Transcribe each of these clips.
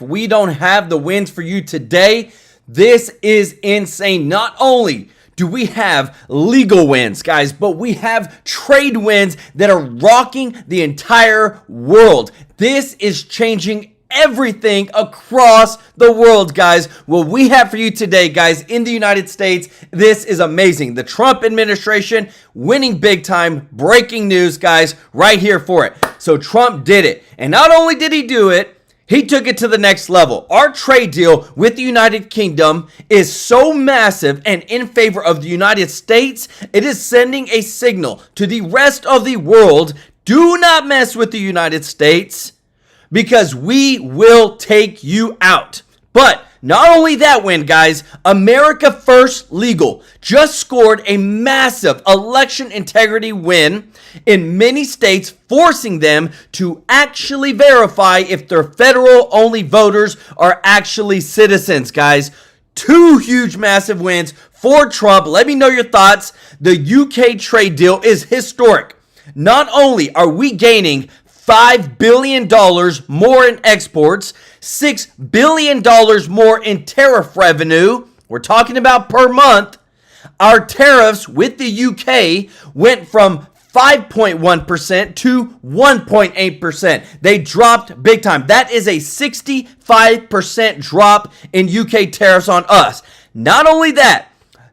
We don't have the wins for you today. This is insane. Not only do we have legal wins, guys, but we have trade wins that are rocking the entire world. This is changing everything across the world, guys. What we have for you today, guys, in the United States, this is amazing. The Trump administration winning big time. Breaking news, guys, right here for it. So Trump did it. And not only did he do it, he took it to the next level. Our trade deal with the United Kingdom is so massive and in favor of the United States, it is sending a signal to the rest of the world. Do not mess with the United States, because we will take you out. But not only that win, guys, America First Legal just scored a massive election integrity win in many states, forcing them to actually verify if their federal-only voters are actually citizens, guys. Two huge, massive wins for Trump. Let me know your thoughts. The UK trade deal is historic. Not only are we gaining $5 billion more in exports, $6 billion more in tariff revenue. We're talking about per month. Our tariffs with the UK went from 5.1% to 1.8%. They dropped big time. That is a 65% drop in UK tariffs on us. Not only that,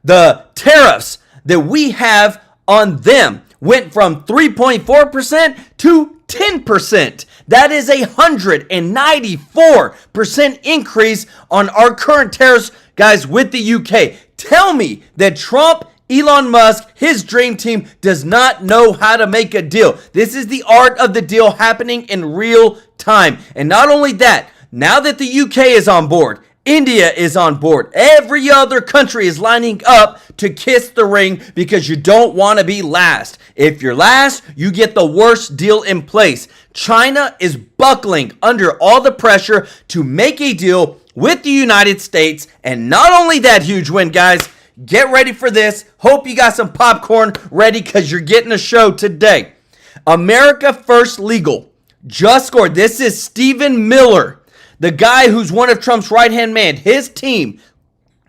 the tariffs that we have on them went from 3.4% to 10%. That is a 194% increase on our current tariffs, guys, with the UK. Tell me that Trump, Elon Musk, his dream team does not know how to make a deal. This is the art of the deal happening in real time. And not only that, now that the UK is on board, India is on board. Every other country is lining up to kiss the ring because you don't want to be last. If you're last, you get the worst deal in place. China is buckling under all the pressure to make a deal with the United States. And not only that huge win, guys, get ready for this. Hope you got some popcorn ready because you're getting a show today. America First Legal just scored. This is Stephen Miller, the guy who's one of Trump's right-hand man. His team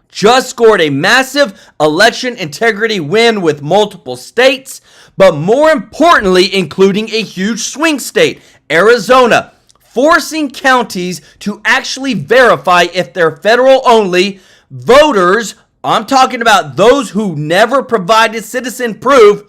just scored a massive election integrity win with multiple states, but more importantly, including a huge swing state, Arizona, forcing counties to actually verify if they're federal-only voters. I'm talking about those who never provided citizen proof,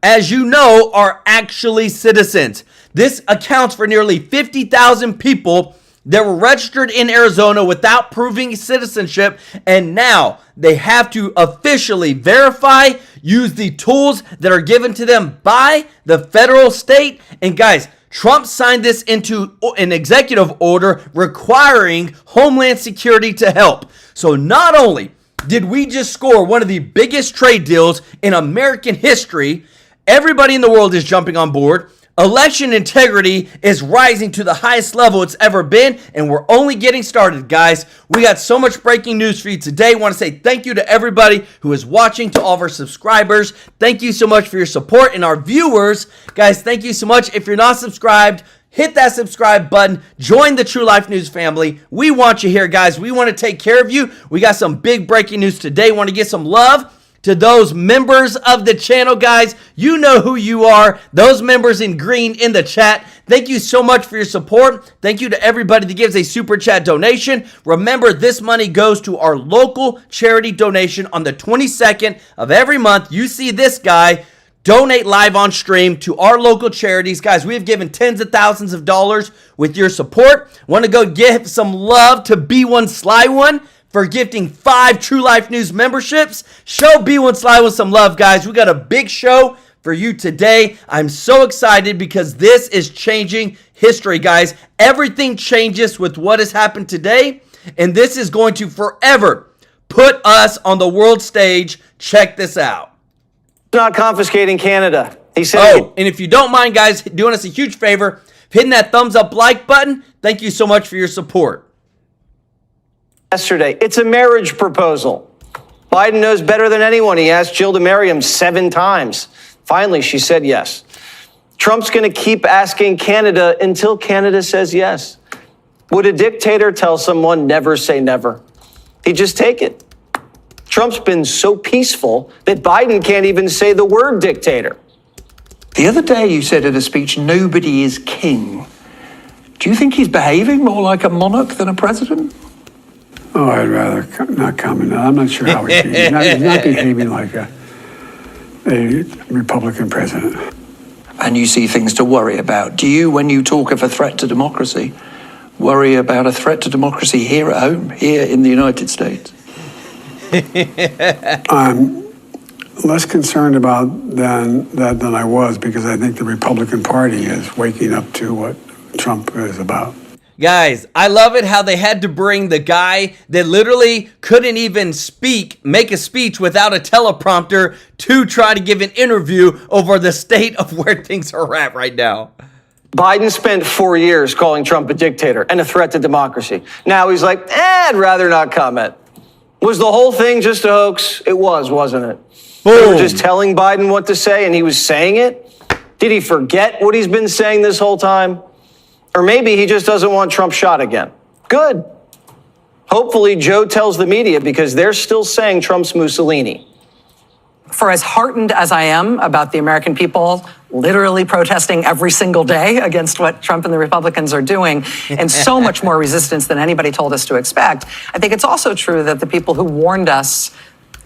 as you know, are actually citizens. This accounts for nearly 50,000 people that were registered in Arizona without proving citizenship, and now they have to officially verify, use the tools that are given to them by the federal state. And guys, Trump signed this into an executive order requiring Homeland Security to help. So not only did we just score one of the biggest trade deals in American history, everybody in the world is jumping on board. Election integrity is rising to the highest level it's ever been, and we're only getting started, guys. We got so much breaking news for you today. I want to say thank you to everybody who is watching, to all of our subscribers. Thank you so much for your support, and our viewers. Guys, thank you so much. If you're not subscribed, hit that subscribe button. Join the TrueLife News family. We want you here, guys. We want to take care of you. We got some big breaking news today. Want to get some love to those members of the channel, guys. You know who you are. Those members in green in the chat. Thank you so much for your support. Thank you to everybody that gives a super chat donation. Remember, this money goes to our local charity donation on the 22nd of every month. You see this guy donate live on stream to our local charities. Guys, we have given tens of thousands of dollars with your support. Want to go give some love to B1 Sly One for gifting 5 TrueLife News memberships. Show B1 Sly One some love, guys. We got a big show for you today. I'm so excited because this is changing history, guys. Everything changes with what has happened today, and this is going to forever put us on the world stage. Check this out. Not confiscating Canada. He said. Oh, and if you don't mind, guys, doing us a huge favor, hitting that thumbs up like button. Thank you so much for your support. Yesterday, it's a marriage proposal. Biden knows better than anyone. He asked Jill to marry him 7 times. Finally, she said yes. Trump's going to keep asking Canada until Canada says yes. Would a dictator tell someone never say never? He'd just take it. Trump's been so peaceful that Biden can't even say the word dictator. The other day you said in a speech, nobody is king. Do you think he's behaving more like a monarch than a president? Oh, I'd rather not comment. I'm not sure how he's not behaving like a Republican president. And you see things to worry about. Do you, when you talk of a threat to democracy, worry about a threat to democracy here at home, here in the United States? I'm less concerned about that than I was, because I think the Republican Party is waking up to what Trump is about. Guys, I love it how they had to bring the guy that literally couldn't even make a speech without a teleprompter to try to give an interview over the state of where things are at right now. Biden spent 4 years calling Trump a dictator and a threat to democracy. Now he's like, I'd rather not comment. Was the whole thing just a hoax? It was, wasn't it? Boom. They were just telling Biden what to say and he was saying it? Did he forget what he's been saying this whole time? Or maybe he just doesn't want Trump shot again. Good. Hopefully Joe tells the media, because they're still saying Trump's Mussolini. For as heartened as I am about the American people literally protesting every single day against what Trump and the Republicans are doing, and so much more resistance than anybody told us to expect, I think it's also true that the people who warned us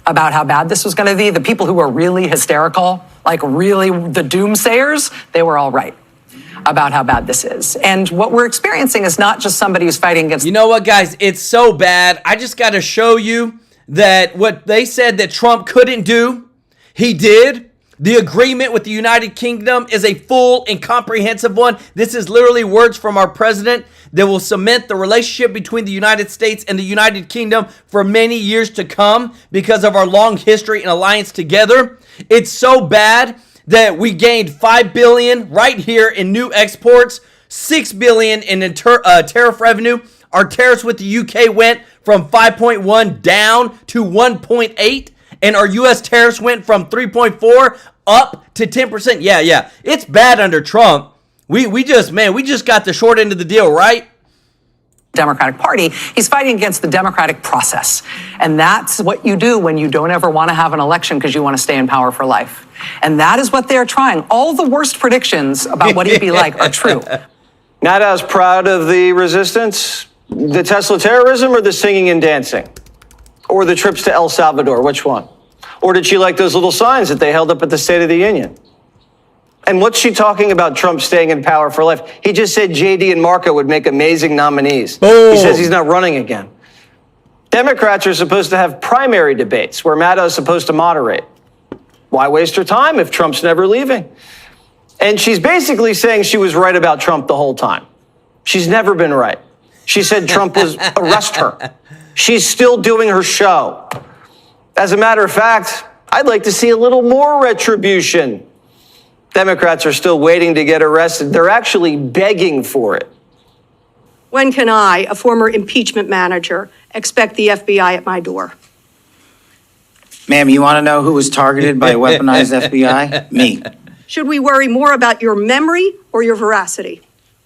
about how bad this was going to be, the people who were really hysterical, like really the doomsayers, they were all right about how bad this is. And what we're experiencing is not just somebody who's fighting against... You know what, guys? It's so bad. I just got to show you that what they said that Trump couldn't do, he did. The agreement with the United Kingdom is a full and comprehensive one. This is literally words from our president that will cement the relationship between the United States and the United Kingdom for many years to come because of our long history and alliance together. It's so bad that we gained $5 billion right here in new exports, $6 billion in tariff revenue. Our tariffs with the UK went from 5.1 down to 1.8, and our US tariffs went from 3.4 up to 10%. Yeah, it's bad under Trump. We just got the short end of the deal, right? Democratic Party, he's fighting against the democratic process. And that's what you do when you don't ever want to have an election because you want to stay in power for life. And that is what they're trying. All the worst predictions about what he'd be like are true. Not as proud of the resistance, the Tesla terrorism, or the singing and dancing? Or the trips to El Salvador, which one? Or did she like those little signs that they held up at the State of the Union? And what's she talking about Trump staying in power for life? He just said JD and Marco would make amazing nominees. Boom. He says he's not running again. Democrats are supposed to have primary debates where Maddow is supposed to moderate. Why waste her time if Trump's never leaving? And she's basically saying she was right about Trump the whole time. She's never been right. She said Trump was arrest her. She's still doing her show. As a matter of fact, I'd like to see a little more retribution. Democrats are still waiting to get arrested. They're actually begging for it. When can I, a former impeachment manager, expect the FBI at my door? Ma'am, you want to know who was targeted by a weaponized FBI? Me. Should we worry more about your memory or your veracity?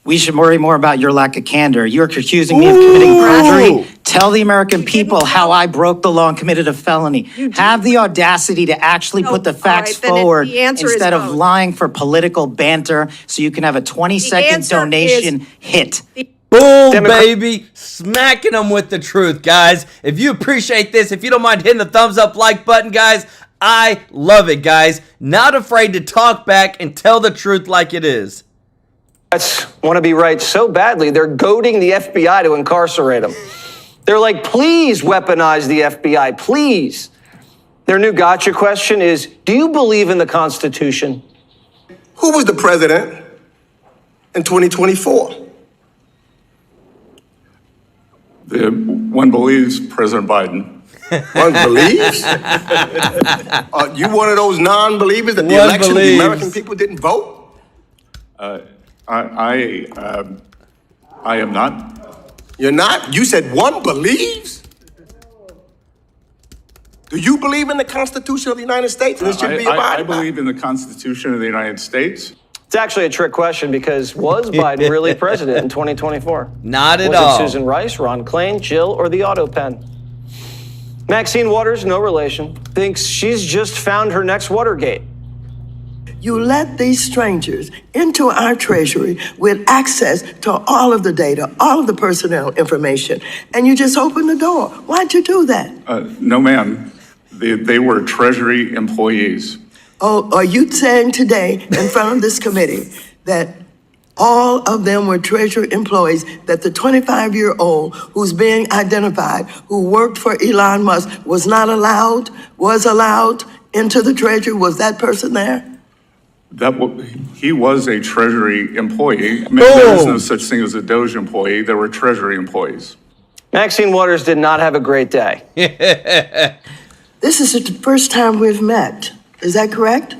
We should worry more about your lack of candor. You're accusing me of committing perjury. Tell the American people how I broke the law and committed a felony. Have the audacity to actually put the facts forward instead of lying for political banter so you can have a 20-second donation hit. Boom, baby. Smacking them with the truth, guys. If you appreciate this, if you don't mind hitting the thumbs up like button, guys, I love it, guys. Not afraid to talk back and tell the truth like it is. Want to be right so badly, they're goading the FBI to incarcerate them. They're like, please weaponize the FBI, please. Their new gotcha question is, do you believe in the Constitution? Who was the president in 2024? One believes President Biden. One believes? You one of those non-believers that the election, the American people didn't vote? I am not. You're not? You said one believes? Do you believe in the Constitution of the United States? And it should be abided I believe in the Constitution of the United States. It's actually a trick question because was Biden really president in 2024? Not at all. all. Was it Susan Rice, Ron Klain, Jill, or the auto pen? Maxine Waters, no relation, thinks she's just found her next Watergate. You let these strangers into our treasury with access to all of the data, all of the personnel information, and you just open the door. Why'd you do that? No, ma'am. They were Treasury employees. Oh, are you saying today in front of this committee that all of them were Treasury employees, that the 25-year-old who's being identified, who worked for Elon Musk, was allowed into the Treasury? Was that person there? He was a Treasury employee. I mean, there is no such thing as a Doge employee. There were Treasury employees. Maxine Waters did not have a great day. This is the first time we've met. Is that correct?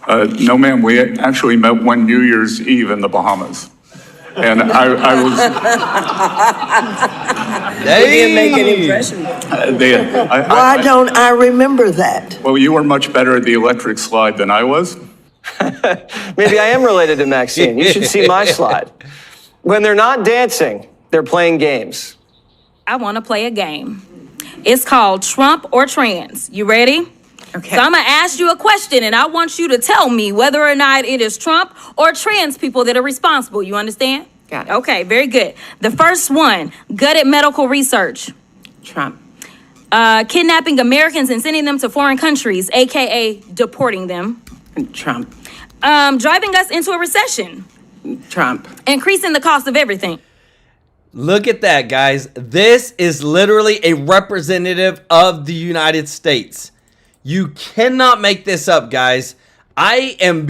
No, ma'am. We actually met one New Year's Eve in the Bahamas. And I was... They didn't make an impression. Why don't I remember that? Well, you were much better at the electric slide than I was. Maybe I am related to Maxine. You should see my slide. When they're not dancing, they're playing games. I want to play a game. It's called Trump or Trans. You ready? Okay. So I'm going to ask you a question, and I want you to tell me whether or not it is Trump or trans people that are responsible. You understand? Got it. Okay, very good. The first one, gutted medical research. Trump. Kidnapping Americans and sending them to foreign countries, a.k.a. deporting them. Trump. Driving us into a recession. Trump. Increasing the cost of everything. Look at that, guys. This is literally a representative of the United States. You cannot make this up, guys. I am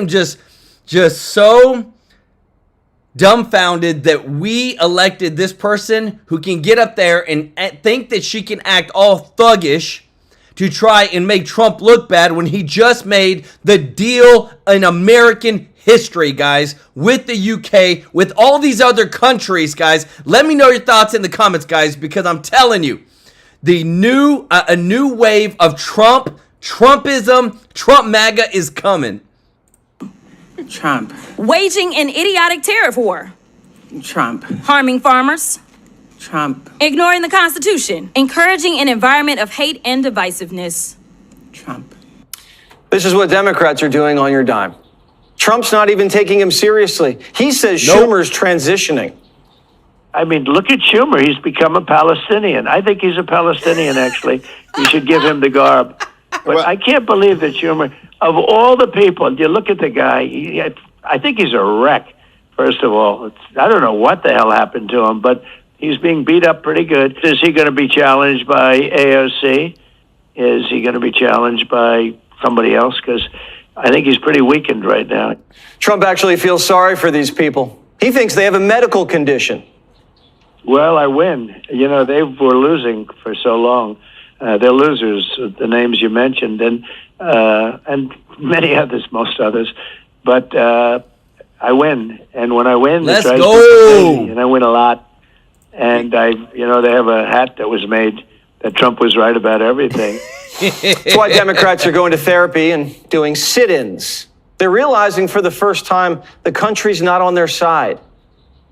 just so dumbfounded that we elected this person who can get up there and think that she can act all thuggish to try and make Trump look bad when he just made the deal in American history, guys, with the UK, with all these other countries, guys. Let me know your thoughts in the comments, guys, because I'm telling you, a new wave of Trumpism, Trump MAGA is coming. Trump. Waging an idiotic tariff war. Trump. Harming farmers. Trump. Ignoring the Constitution. Encouraging an environment of hate and divisiveness. Trump. This is what Democrats are doing on your dime. Trump's not even taking him seriously. He says Schumer's transitioning. I mean, look at Schumer. He's become a Palestinian. I think he's a Palestinian, actually. You should give him the garb. But I can't believe that Schumer, of all the people, you look at the guy, I think he's a wreck, first of all. I don't know what the hell happened to him, but he's being beat up pretty good. Is he going to be challenged by AOC? Is he going to be challenged by somebody else? Because I think he's pretty weakened right now. Trump actually feels sorry for these people. He thinks they have a medical condition. Well, I win. You know, they were losing for so long. They're losers, the names you mentioned, and many others, most others. But I win, and when I win, let's they try go. to beat me, and I win a lot. And they have a hat that was made that Trump was right about everything. That's why Democrats are going to therapy and doing sit-ins. They're realizing for the first time the country's not on their side.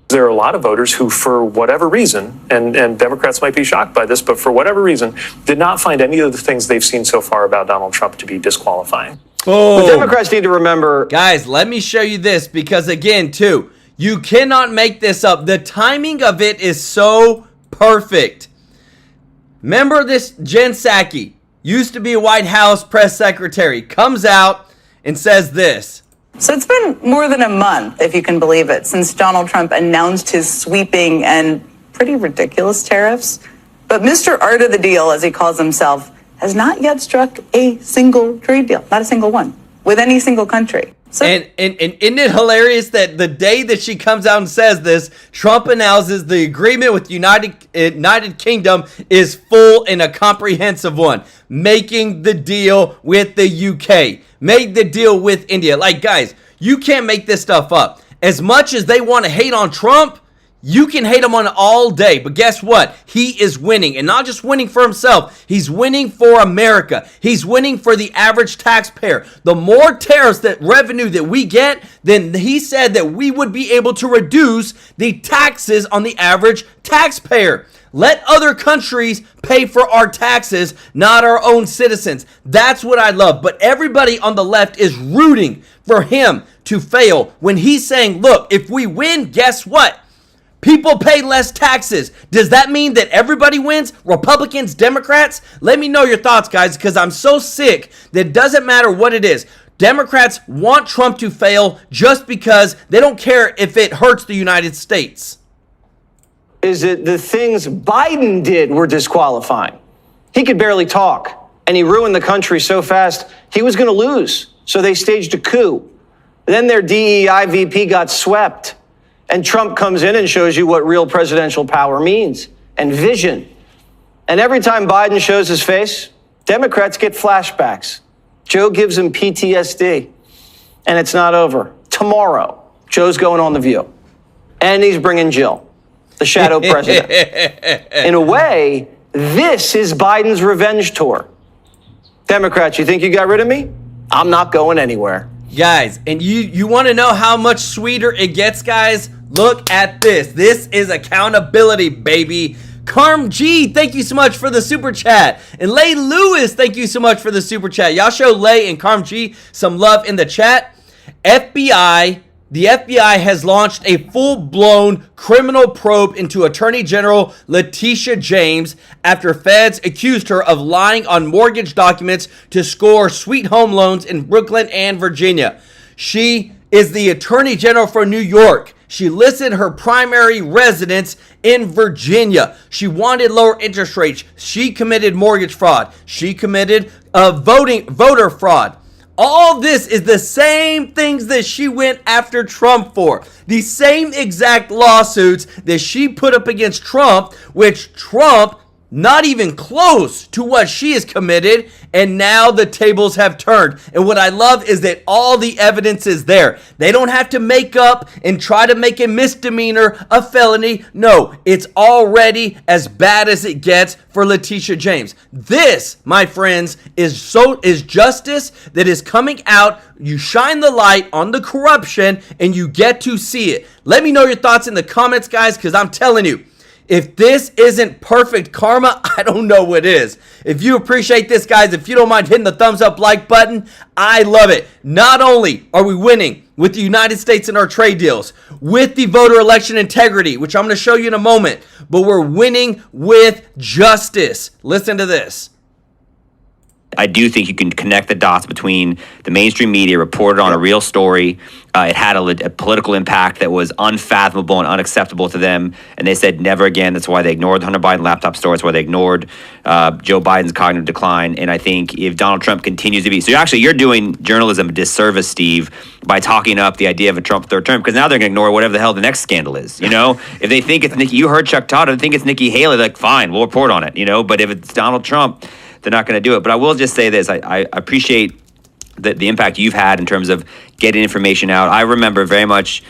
There are a lot of voters who, for whatever reason, and Democrats might be shocked by this, but for whatever reason, did not find any of the things they've seen so far about Donald Trump to be disqualifying. What Democrats need to remember... Guys, let me show you this, because again, too, you cannot make this up. The timing of it is so perfect. Remember this Jen Psaki, used to be a White House press secretary, comes out and says this. So it's been more than a month, if you can believe it, since Donald Trump announced his sweeping and pretty ridiculous tariffs. But Mr. Art of the Deal, as he calls himself, has not yet struck a single trade deal, not a single one, with any single country. So and isn't it hilarious that the day that she comes out and says this, Trump announces the agreement with United Kingdom is full and a comprehensive one, making the deal with the UK, made the deal with India. Like, guys, you can't make this stuff up. As much as they want to hate on Trump, You can hate him on all day, but guess what? He is winning, and not just winning for himself. He's winning for America. He's winning for the average taxpayer. The more tariffs, that revenue that we get, then he said that we would be able to reduce the taxes on the average taxpayer. Let other countries pay for our taxes, not our own citizens. That's what I love. But everybody on the left is rooting for him to fail when he's saying, look, if we win, guess what? People pay less taxes. Does that mean that everybody wins? Republicans, Democrats? Let me know your thoughts, guys, because I'm so sick that it doesn't matter what it is. Democrats want Trump to fail just because they don't care if it hurts the United States. Is that the things Biden did were disqualifying. He could barely talk, and he ruined the country so fast he was going to lose. So they staged a coup. Then their DEI VP got swept, and Trump comes in and shows you what real presidential power means and vision. And every time Biden shows his face, Democrats get flashbacks. Joe gives him PTSD, and it's not over. Tomorrow, Joe's going on The View, and he's bringing Jill, the shadow president. In a way, this is Biden's revenge tour. Democrats, you think you got rid of me? I'm not going anywhere. Guys, and you want to know how much sweeter it gets, guys? Look at this. This is accountability, baby. Carm G, thank you so much for the super chat. And Lay Lewis, thank you so much for the super chat. Y'all show Lay and Carm G some love in the chat. The FBI has launched a full-blown criminal probe into Attorney General Leticia James after feds accused her of lying on mortgage documents to score sweet home loans in Brooklyn and Virginia. She is the Attorney General for New York. She listed her primary residence in Virginia. She wanted lower interest rates. She committed mortgage fraud. She committed voter fraud. All this is the same things that she went after Trump for. The same exact lawsuits that she put up against Trump, which Trump, not even close to what she has committed, and now the tables have turned. And what I love is that all the evidence is there. They don't have to make up and try to make a misdemeanor a felony. No, it's already as bad as it gets for Leticia James. This, my friends, is justice that is coming out. You shine the light on the corruption and you get to see it. Let me know your thoughts in the comments, guys, because I'm telling you, if this isn't perfect karma, I don't know what is. If you appreciate this, guys, if you don't mind hitting the thumbs up like button, I love it. Not only are we winning with the United States in our trade deals, with the voter election integrity, which I'm going to show you in a moment, but we're winning with justice. Listen to this. I do think you can connect the dots between the mainstream media reported on a real story. It had a political impact that was unfathomable and unacceptable to them. And they said never again. That's why they ignored the Hunter Biden laptop story. That's why they ignored Joe Biden's cognitive decline. And I think if Donald Trump continues to be... So you're doing journalism a disservice, Steve, by talking up the idea of a Trump third term, because now they're going to ignore whatever the hell the next scandal is. You know, if they think it's Nikki... You heard Chuck Todd. If they think it's Nikki Haley, like, fine, we'll report on it. You know, but if it's Donald Trump, they're not going to do it. But I will just say this. I appreciate the impact you've had in terms of getting information out. I remember very much,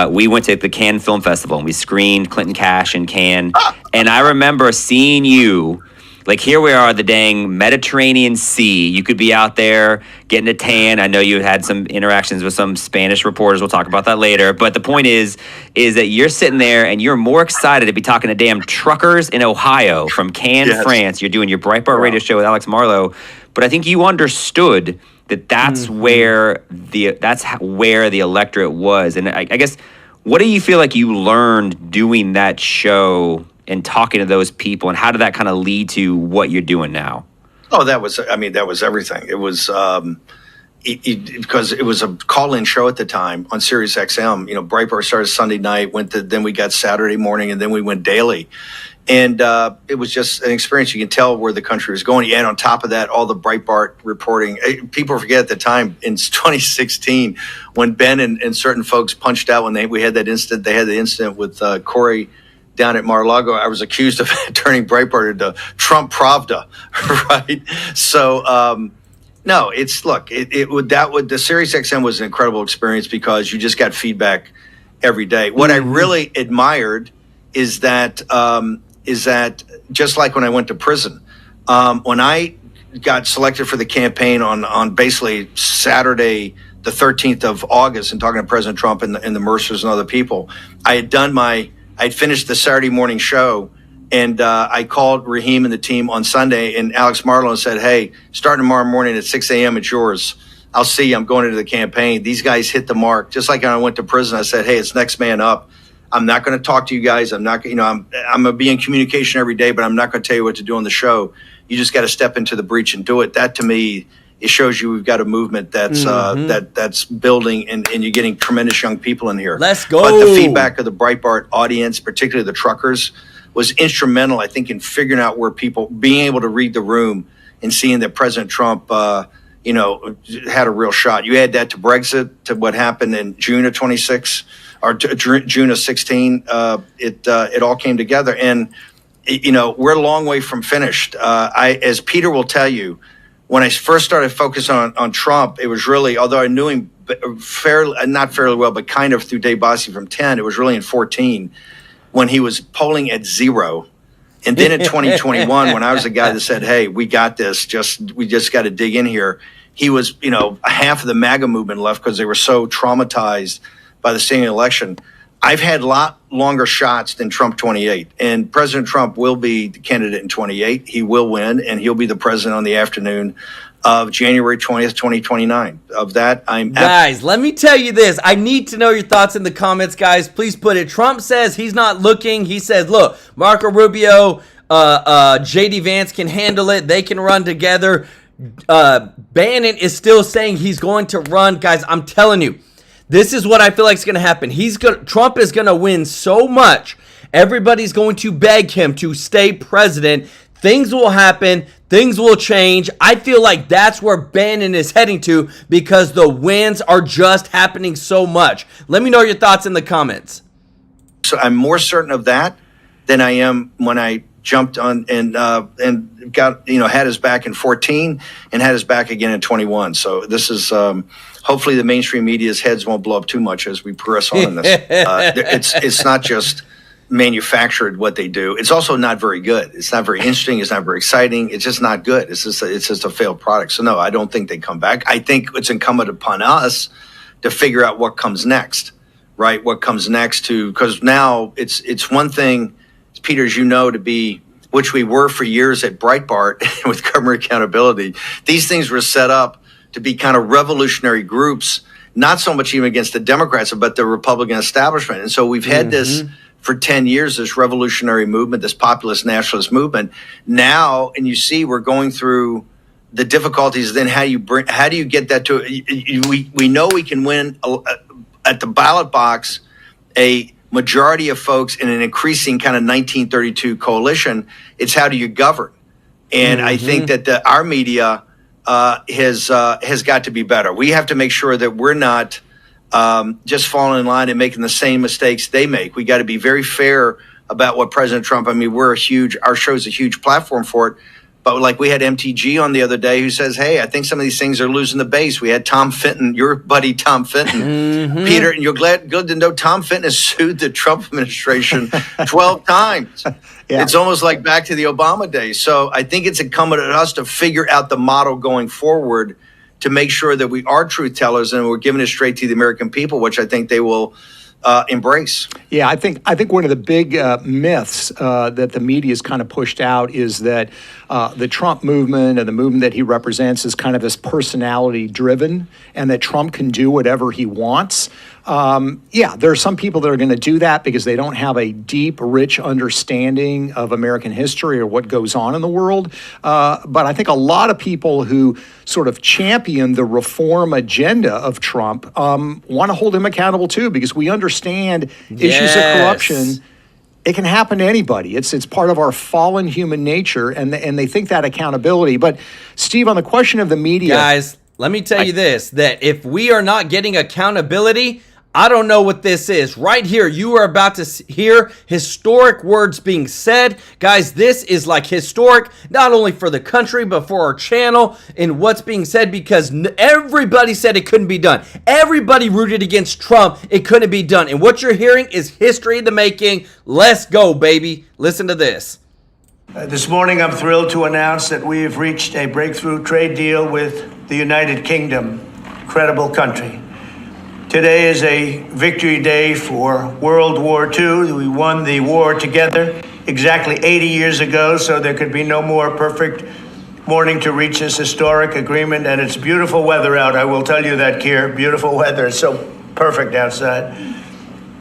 we went to the Cannes Film Festival and we screened Clinton Cash in Cannes. And I remember seeing you, like, here we are, the dang Mediterranean Sea. You could be out there getting a tan. I know you had some interactions with some Spanish reporters. We'll talk about that later. But the point is that you're sitting there and you're more excited to be talking to damn truckers in Ohio from Cannes, France. You're doing your Breitbart radio show with Alex Marlowe. But I think you understood that that's where the electorate was. And I guess, what do you feel like you learned doing that show and talking to those people, and how did that kind of lead to what you're doing now? Oh, that was everything. It was because it was a call-in show at the time on Sirius XM. You know, Breitbart started Sunday night, then we got Saturday morning, and then we went daily. And it was just an experience. You can tell where the country was going. And on top of that, all the Breitbart reporting. People forget at the time in 2016 when Bannon and certain folks punched out when they had the incident with Corey down at Mar-a-Lago. I was accused of turning Breitbart into Trump Pravda, right? So no, the Sirius XM was an incredible experience because you just got feedback every day. What I really admired is that just like when I went to prison, when I got selected for the campaign on basically Saturday, the 13th of August, and talking to President Trump and the Mercers and other people, I'd finished the Saturday morning show, and I called Raheem and the team on Sunday, and Alex Marlowe said, hey, starting tomorrow morning at 6 a.m., it's yours. I'll see you. I'm going into the campaign. These guys hit the mark. Just like when I went to prison, I said, hey, it's next man up. I'm not going to talk to you guys. I'm not, I'm going to be in communication every day, but I'm not going to tell you what to do on the show. You just got to step into the breach and do it. That, to me, it shows you we've got a movement that's that's building, and you're getting tremendous young people in here. Let's go. But the feedback of the Breitbart audience, particularly the truckers, was instrumental, I think, in figuring out where people being able to read the room and seeing that President Trump, had a real shot. You add that to Brexit, to what happened in June of 26 or June of 16. It all came together, and we're a long way from finished. As Peter will tell you, when I first started focusing on Trump, it was really, although I knew him not fairly well, but kind of through Dave Bossie from 10, it was really in 14 when he was polling at 0. And then in 2021, when I was the guy that said, hey, we got this, we just got to dig in here, he was, half of the MAGA movement left because they were so traumatized by the state election. I've had a lot longer shots than Trump 28, and President Trump will be the candidate in 28. He will win, and he'll be the president on the afternoon of January 20th, 2029. Of that, Guys, let me tell you this. I need to know your thoughts in the comments, guys. Please put it. Trump says he's not looking. He says, look, Marco Rubio, J.D. Vance can handle it. They can run together. Bannon is still saying he's going to run. Guys, I'm telling you, this is what I feel like is going to happen. Trump is going to win so much. Everybody's going to beg him to stay president. Things will happen. Things will change. I feel like that's where Bannon is heading to because the wins are just happening so much. Let me know your thoughts in the comments. So I'm more certain of that than I am when I jumped on and got had his back in 14 and had his back again in 21. So this is hopefully the mainstream media's heads won't blow up too much as we progress on in this. It's not just manufactured what they do. It's also not very good. It's not very interesting. It's not very exciting. It's just not good. It's just a failed product. So no, I don't think they come back. I think it's incumbent upon us to figure out what comes next, right? What comes next because now it's one thing, Peter, as you know, to be, which we were for years at Breitbart with government accountability. These things were set up to be kind of revolutionary groups, not so much even against the Democrats, but the Republican establishment. And so we've had this for 10 years, this revolutionary movement, this populist nationalist movement. Now, and you see, we're going through the difficulties. Then how do you get that to? We know we can win at the ballot box a majority of folks in an increasing kind of 1932 coalition. It's how do you govern? And I think that our media has got to be better. We have to make sure that we're not just falling in line and making the same mistakes they make. We got to be very fair about what President Trump, our show's a huge platform for it. But like we had MTG on the other day who says, hey, I think some of these things are losing the base. We had Tom Fenton, your buddy Tom Fenton, Peter, and you're good to know Tom Fenton has sued the Trump administration 12 times. Yeah. It's almost like back to the Obama days. So I think it's incumbent on us to figure out the model going forward to make sure that we are truth tellers and we're giving it straight to the American people, which I think they will embrace. Yeah, I think one of the big myths that the media has kind of pushed out is that the Trump movement and the movement that he represents is kind of this personality driven and that Trump can do whatever he wants. Yeah, there are some people that are going to do that because they don't have a deep, rich understanding of American history or what goes on in the world. But I think a lot of people who sort of champion the reform agenda of Trump want to hold him accountable too, because we understand issues of corruption. It can happen to anybody. It's part of our fallen human nature, and they think that accountability. But Steve, on the question of the media, guys, let me tell you this: that if we are not getting accountability, I don't know what this is. Right here, you are about to hear historic words being said. Guys, this is like historic, not only for the country, but for our channel and what's being said, because everybody said it couldn't be done. Everybody rooted against Trump. It couldn't be done. And what you're hearing is history in the making. Let's go, baby. Listen to this. This morning, I'm thrilled to announce that we have reached a breakthrough trade deal with the United Kingdom. Incredible country. Today is a victory day for World War II. We won the war together exactly 80 years ago, so there could be no more perfect morning to reach this historic agreement. And it's beautiful weather out. I will tell you that, Keir. Beautiful weather. It's so perfect outside.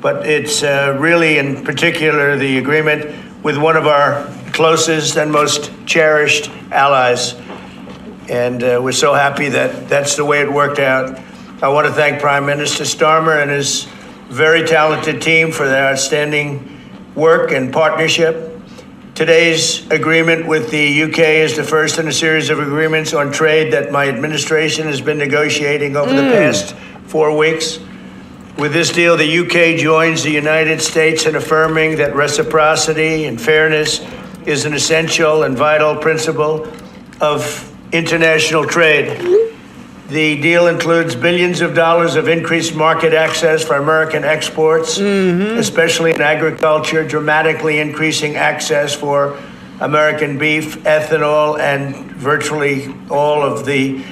But it's really, in particular, the agreement with one of our closest and most cherished allies. And we're so happy that that's the way it worked out. I want to thank Prime Minister Starmer and his very talented team for their outstanding work and partnership. Today's agreement with the UK is the first in a series of agreements on trade that my administration has been negotiating over the past 4 weeks. With this deal, the UK joins the United States in affirming that reciprocity and fairness is an essential and vital principle of international trade. The deal includes billions of dollars of increased market access for American exports, especially in agriculture, dramatically increasing access for American beef, ethanol, and virtually all of the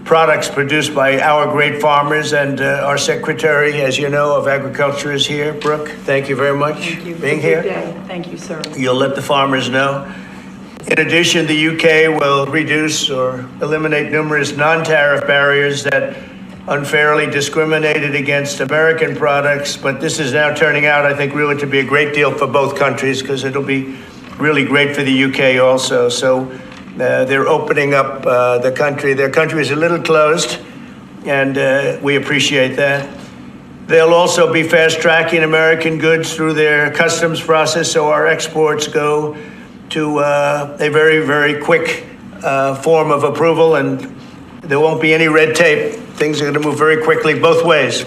products produced by our great farmers. And our Secretary, as you know, of Agriculture is here. Brooke, thank you very much for being here. Thank you, sir. You'll let the farmers know. In addition, the UK will reduce or eliminate numerous non-tariff barriers that unfairly discriminated against American products. But this is now turning out, I think, really to be a great deal for both countries, because it'll be really great for the UK also. So they're opening up the country. Their country is a little closed, and we appreciate that. They'll also be fast-tracking American goods through their customs process, so our exports go to a very, very quick form of approval, and there won't be any red tape. Things are going to move very quickly both ways.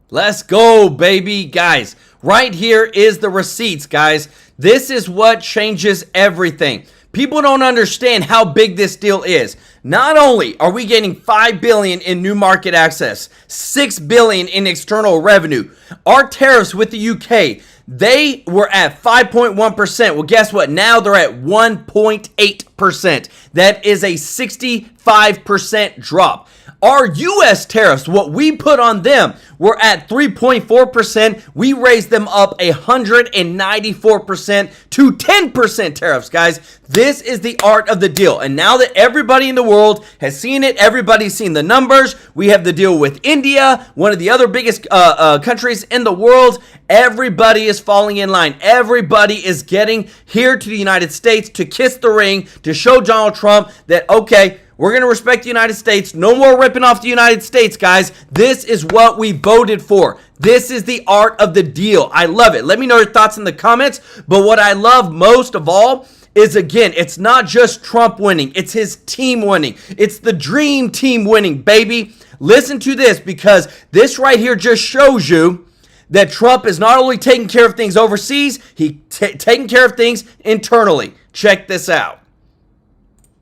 Let's go, baby. Guys, right here is the receipts, guys. This is what changes everything. People don't understand how big this deal is. Not only are we getting $5 billion in new market access, $6 billion in external revenue, our tariffs with the UK, they were at 5.1%. Well, guess what? Now they're at 1.8%. That is a 65% drop. Our U.S. tariffs, what we put on them, were at 3.4%. We raised them up 194% to 10% tariffs, guys. This is the art of the deal. And now that everybody in the world has seen it, everybody's seen the numbers. We have the deal with India, one of the other biggest countries in the world. Everybody is falling in line. Everybody is getting here to the United States to kiss the ring, to show Donald Trump that, okay, we're going to respect the United States. No more ripping off the United States, guys. This is what we voted for. This is the art of the deal. I love it. Let me know your thoughts in the comments. But what I love most of all is, again, it's not just Trump winning. It's his team winning. It's the dream team winning, baby. Listen to this, because this right here just shows you that Trump is not only taking care of things overseas, he's taking care of things internally. Check this out.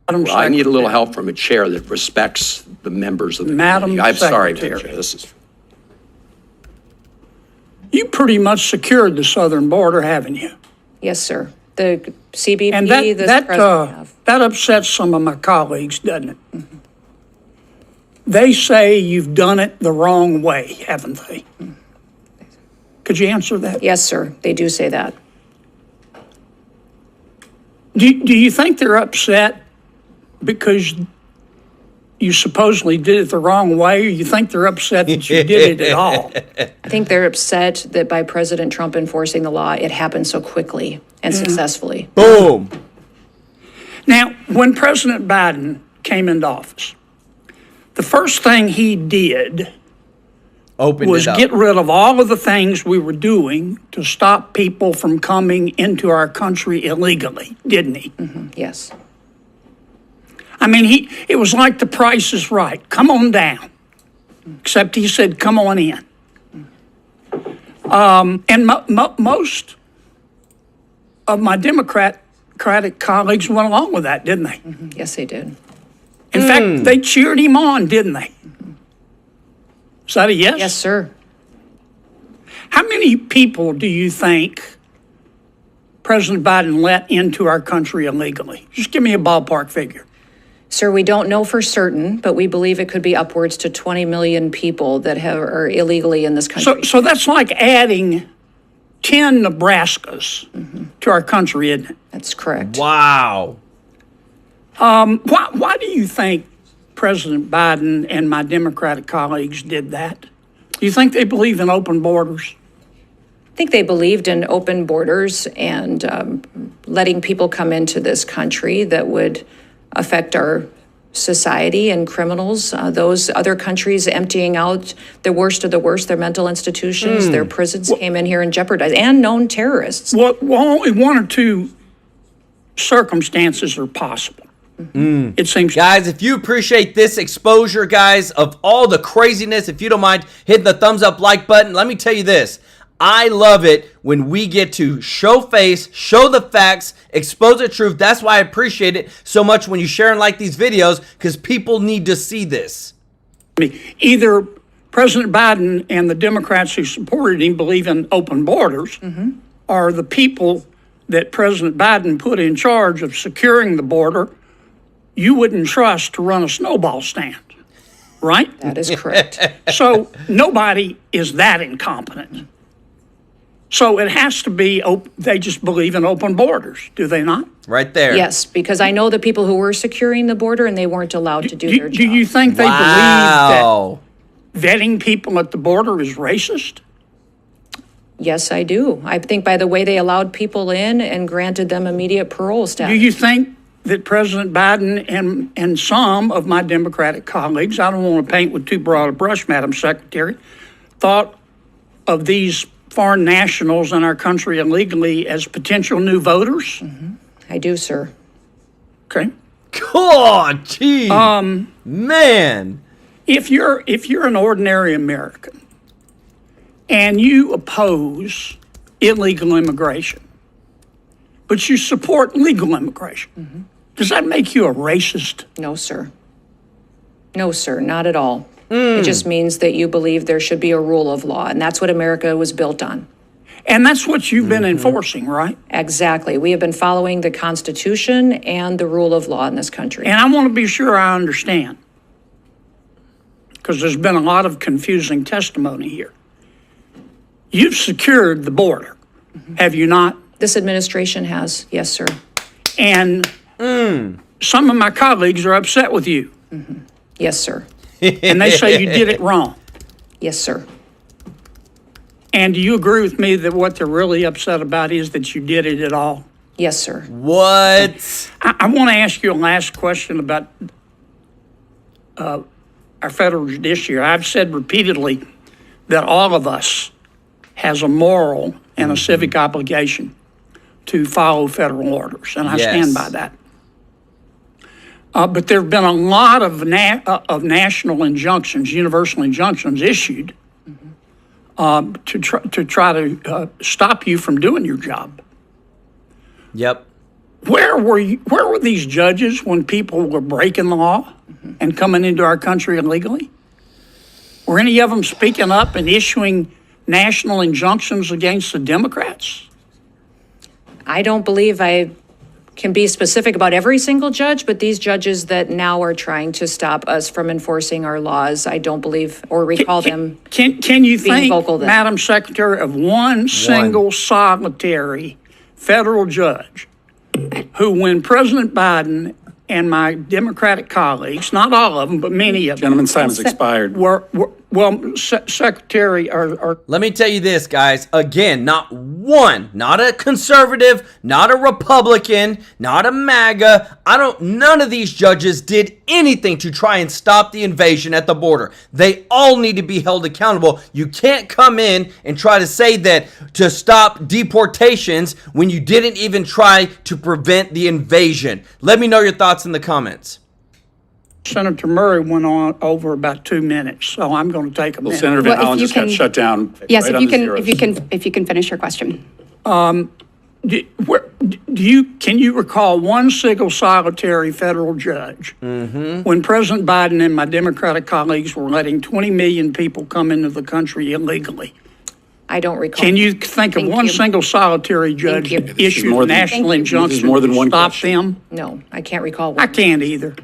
Well, I need a little help from a chair that respects the members of the committee. I'm sorry, Chair. This is. You pretty much secured the southern border, haven't you? Yes, sir. The CBP, and that upsets some of my colleagues, doesn't it? Mm-hmm. They say you've done it the wrong way, haven't they? Mm-hmm. Could you answer that? Yes, sir. They do say that. Do you think they're upset because you supposedly did it the wrong way, or you think they're upset that you did it at all? I think they're upset that by President Trump enforcing the law, it happened so quickly and successfully. Boom. Now, when President Biden came into office, the first thing he did was get rid of all of the things we were doing to stop people from coming into our country illegally, didn't he? Mm-hmm. Yes. I mean, it was like The Price is Right. Come on down. Except he said, come on in. And most of my Democratic colleagues went along with that, didn't they? Yes, they did. In fact, they cheered him on, didn't they? Is that a yes? Yes, sir. How many people do you think President Biden let into our country illegally? Just give me a ballpark figure. Sir, we don't know for certain, but we believe it could be upwards to 20 million people that are illegally in this country. So that's like adding 10 Nebraskas to our country, isn't it? That's correct. Wow. Why do you think President Biden and my Democratic colleagues did that? Do you think they believe in open borders? I think they believed in open borders and letting people come into this country that would affect our society and criminals. Those other countries emptying out the worst of the worst, their mental institutions, their prisons came in here and jeopardized, and known terrorists. Well, only one or two circumstances are possible. It seems. Guys, if you appreciate this exposure, guys, of all the craziness, if you don't mind hitting the thumbs up like button, let me tell you this. I love it when we get to show face, show the facts, expose the truth. That's why I appreciate it so much when you share and like these videos, because people need to see this. Either President Biden and the Democrats who supported him believe in open borders, or the people that President Biden put in charge of securing the border, you wouldn't trust to run a snowball stand, right? That is correct. So nobody is that incompetent. So it has to be, they just believe in open borders, do they not? Right there. Yes, because I know the people who were securing the border and they weren't allowed to do their job. Do you think they believe that vetting people at the border is racist? Yes, I do. I think by the way they allowed people in and granted them immediate parole status. Do you think that President Biden and some of my Democratic colleagues, I don't want to paint with too broad a brush, Madam Secretary, thought of these foreign nationals in our country illegally as potential new voters? I do, sir. Okay. God, gee. Man. If you're an ordinary American and you oppose illegal immigration, but you support legal immigration, does that make you a racist? No, sir. No, sir, not at all. It just means that you believe there should be a rule of law, and that's what America was built on. And that's what you've been enforcing, right? Exactly. We have been following the Constitution and the rule of law in this country. And I want to be sure I understand, because there's been a lot of confusing testimony here. You've secured the border, have you not? This administration has, yes, sir. And some of my colleagues are upset with you. Yes, sir. And they say you did it wrong. Yes, sir. And do you agree with me that what they're really upset about is that you did it at all? Yes, sir. What? I want to ask you a last question about our federal judiciary. I've said repeatedly that all of us has a moral and a civic obligation to follow federal orders, and I stand by that. But there have been a lot of national injunctions, universal injunctions issued to try to stop you from doing your job. Yep. Where were these judges when people were breaking the law and coming into our country illegally? Were any of them speaking up and issuing national injunctions against the Democrats? I don't believe I can be specific about every single judge, but these judges that now are trying to stop us from enforcing our laws, I don't believe or recall them. Can you being think, vocal then. Madam Secretary, of one single solitary federal judge who, when President Biden and my Democratic colleagues, not all of them, but many of them. Gentleman's time has expired. Secretary, or let me tell you this, guys. Again, not one, not a conservative, not a Republican, not a MAGA. None of these judges did anything to try and stop the invasion at the border. They all need to be held accountable. You can't come in and try to say that to stop deportations when you didn't even try to prevent the invasion. Let me know your thoughts in the comments. Senator Murray went on over about 2 minutes, so I'm going to take a minute. Senator Van Hollen just got shut down. Yes, right if on you the can, zeros. if you can finish your question. Can you recall one single solitary federal judge when President Biden and my Democratic colleagues were letting 20 million people come into the country illegally? I don't recall. Can you think of one single solitary judge that issued a national injunction to stop them? No, I can't recall I one. can't either.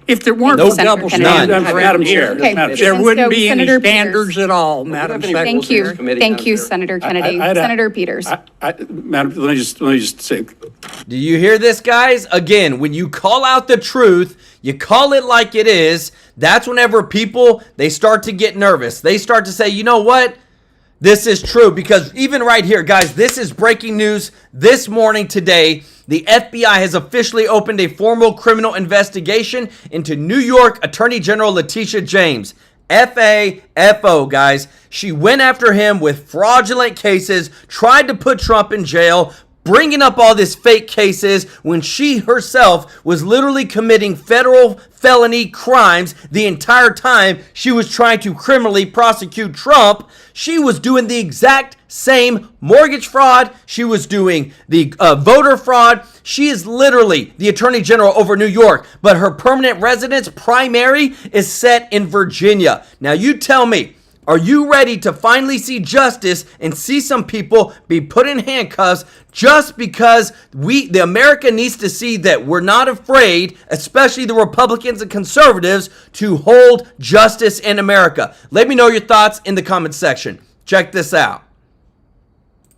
If there weren't No, double Senator Kennedy. standards Madam Chair, Okay. there And wouldn't so be any Senator standards Peters. at all, Madam Secretary. Thank you. Committee, Thank Madam you, Chair. Senator Kennedy. I'd- Senator Peters. Madam, let me just say, Do you hear this, guys? Again, when you call out the truth, you call it like it is, that's whenever people, they start to get nervous. They start to say, you know what? This is true, because even right here, guys, this is breaking news this morning today. The FBI has officially opened a formal criminal investigation into New York Attorney General Leticia James. FAFO, guys. She went after him with fraudulent cases, tried to put Trump in jail, bringing up all these fake cases when she herself was literally committing federal felony crimes the entire time she was trying to criminally prosecute Trump. She was doing the exact same mortgage fraud. She was doing the voter fraud. She is literally the Attorney General over New York, but her permanent residence primary is set in Virginia. Now you tell me, are you ready to finally see justice and see some people be put in handcuffs just because the America needs to see that we're not afraid, especially the Republicans and conservatives, to hold justice in America? Let me know your thoughts in the comments section. Check this out.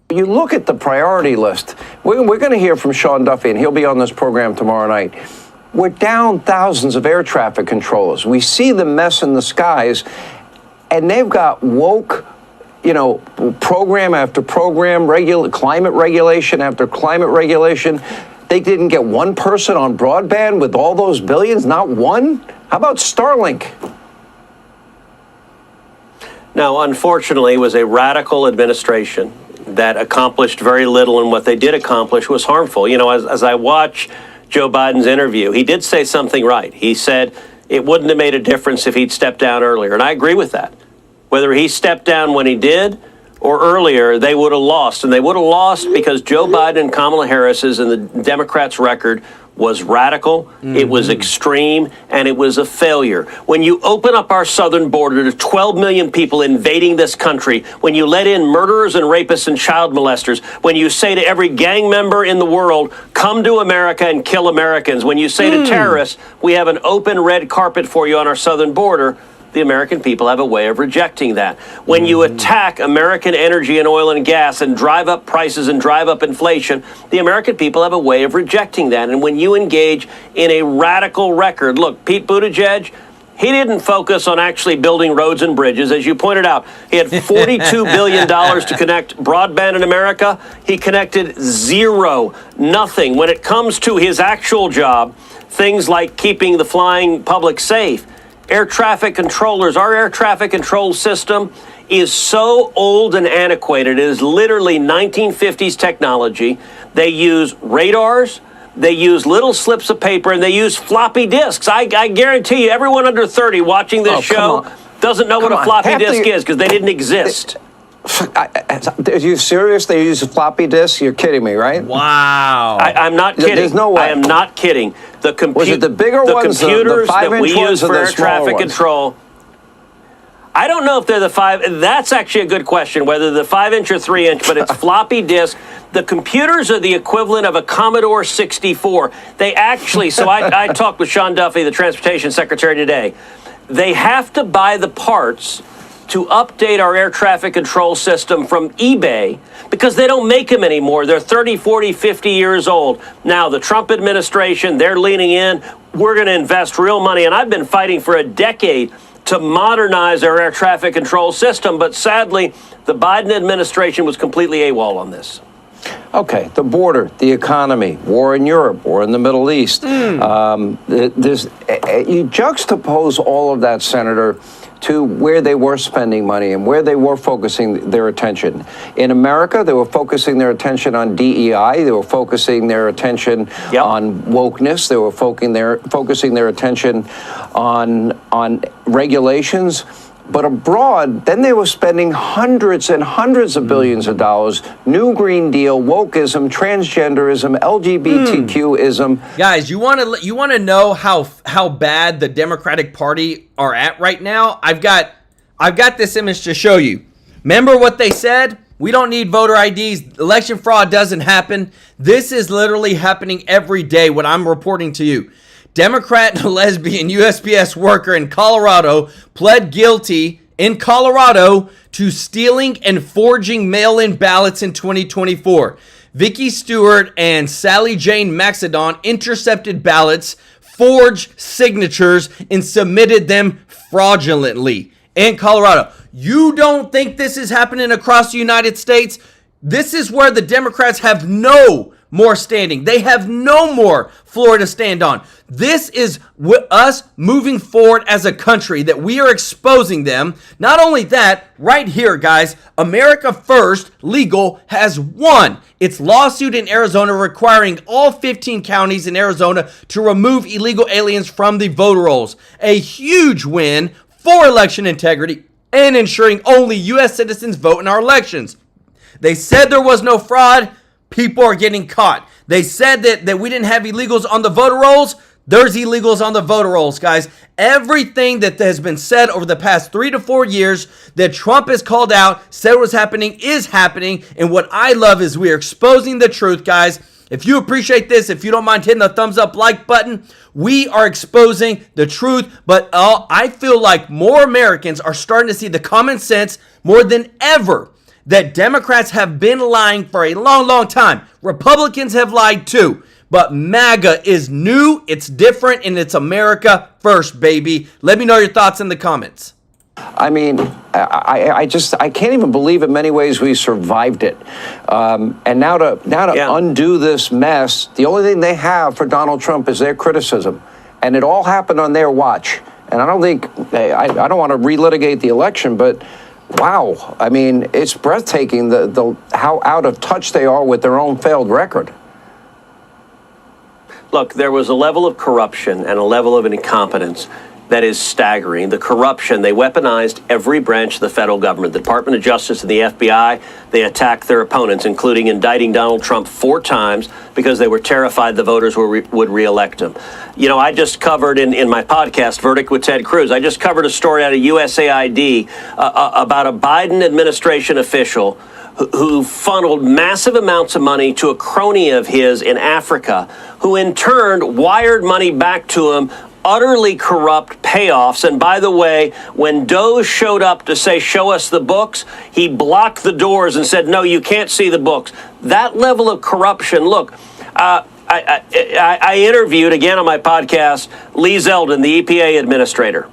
You look at the priority list. We're going to hear from Sean Duffy, and he'll be on this program tomorrow night. We're down thousands of air traffic controllers. We see the mess in the skies, and they've got woke, program after program, climate regulation after climate regulation. They didn't get one person on broadband with all those billions, not one? How about Starlink? Now, unfortunately, it was a radical administration that accomplished very little, and what they did accomplish was harmful. As I watch Joe Biden's interview, he did say something right. He said it wouldn't have made a difference if he'd stepped down earlier, and I agree with that. Whether he stepped down when he did or earlier, they would have lost, and they would have lost because Joe Biden and Kamala Harris's and the Democrats' record was radical, it was extreme, and it was a failure. When you open up our southern border to 12 million people invading this country, when you let in murderers and rapists and child molesters, when you say to every gang member in the world, come to America and kill Americans, when you say to terrorists, we have an open red carpet for you on our southern border, the American people have a way of rejecting that. When you attack American energy and oil and gas and drive up prices and drive up inflation, the American people have a way of rejecting that. And when you engage in a radical record, look, Pete Buttigieg, he didn't focus on actually building roads and bridges. As you pointed out, he had $42 billion to connect broadband in America. He connected zero, nothing. When it comes to his actual job, things like keeping the flying public safe, air traffic controllers, our air traffic control system is so old and antiquated. It is literally 1950s technology. They use radars, they use little slips of paper, and they use floppy disks. I guarantee you, everyone under 30 watching this show doesn't know what a floppy disk is because they didn't exist. Are you serious? They use floppy disks? You're kidding me, right? Wow. I'm not kidding. There's no way. I am not kidding. Was it the bigger ones, the computers that 5-inch we use ones, or for the air smaller traffic ones? control, I don't know if they're the 5. That's actually a good question, whether the 5-inch or 3-inch, but it's floppy disk. The computers are the equivalent of a Commodore 64. They actually, so I talked with Sean Duffy, the Transportation Secretary, today. They have to buy the parts to update our air traffic control system from eBay because they don't make them anymore. They're 30, 40, 50 years old. Now, the Trump administration, they're leaning in. We're going to invest real money. And I've been fighting for a decade to modernize our air traffic control system. But sadly, the Biden administration was completely AWOL on this. Okay, the border, the economy, war in Europe, war in the Middle East. You juxtapose all of that, Senator, to where they were spending money and where they were focusing their attention. In America, they were focusing their attention on DEI. They were focusing their attention on wokeness. They were focusing their attention on regulations. But abroad, then they were spending hundreds and hundreds of billions of dollars. New Green Deal, wokeism, transgenderism, LGBTQism. Guys, you want to know how bad the Democratic Party are at right now? I've got this image to show you. Remember what they said? We don't need voter IDs. Election fraud doesn't happen. This is literally happening every day, what I'm reporting to you. Democrat lesbian USPS worker in Colorado pled guilty in Colorado to stealing and forging mail-in ballots in 2024. Vicky Stewart and Sally Jane Maxidon intercepted ballots, forged signatures, and submitted them fraudulently in Colorado. You don't think this is happening across the United States? This is where the Democrats have no more standing. They have no more floor to stand on. This is us moving forward as a country, that we are exposing them. Not only that, right here, guys, America First Legal has won its lawsuit in Arizona requiring all 15 counties in Arizona to remove illegal aliens from the voter rolls. A huge win for election integrity and ensuring only U.S. citizens vote in our elections. They said there was no fraud. People are getting caught. They said that we didn't have illegals on the voter rolls. There's illegals on the voter rolls, guys. Everything that has been said over the past 3 to 4 years that Trump has called out, said was happening, is happening. And what I love is we are exposing the truth, guys. If you appreciate this, if you don't mind hitting the thumbs up like button, we are exposing the truth. But I feel like more Americans are starting to see the common sense more than ever, that Democrats have been lying for a long, long time. Republicans have lied too. But MAGA is new, it's different, and it's America first, baby. Let me know your thoughts in the comments. I mean, I can't even believe in many ways we survived it. And now to undo this mess, the only thing they have for Donald Trump is their criticism. And it all happened on their watch. And I don't think, I don't want to relitigate the election, but wow, I mean, it's breathtaking the how out of touch they are with their own failed record. Look, there was a level of corruption and a level of incompetence that is staggering. The corruption, they weaponized every branch of the federal government, the Department of Justice and the FBI. They attacked their opponents, including indicting Donald Trump 4 times because they were terrified the voters would reelect him. You know, I just covered in my podcast, Verdict with Ted Cruz, I just covered a story out of USAID about a Biden administration official who funneled massive amounts of money to a crony of his in Africa, who in turn wired money back to him, utterly corrupt payoffs. And by the way, when Doe showed up to say, show us the books, he blocked the doors and said, no, you can't see the books. That level of corruption. Look, I interviewed, again on my podcast, Lee Zeldin, the EPA administrator.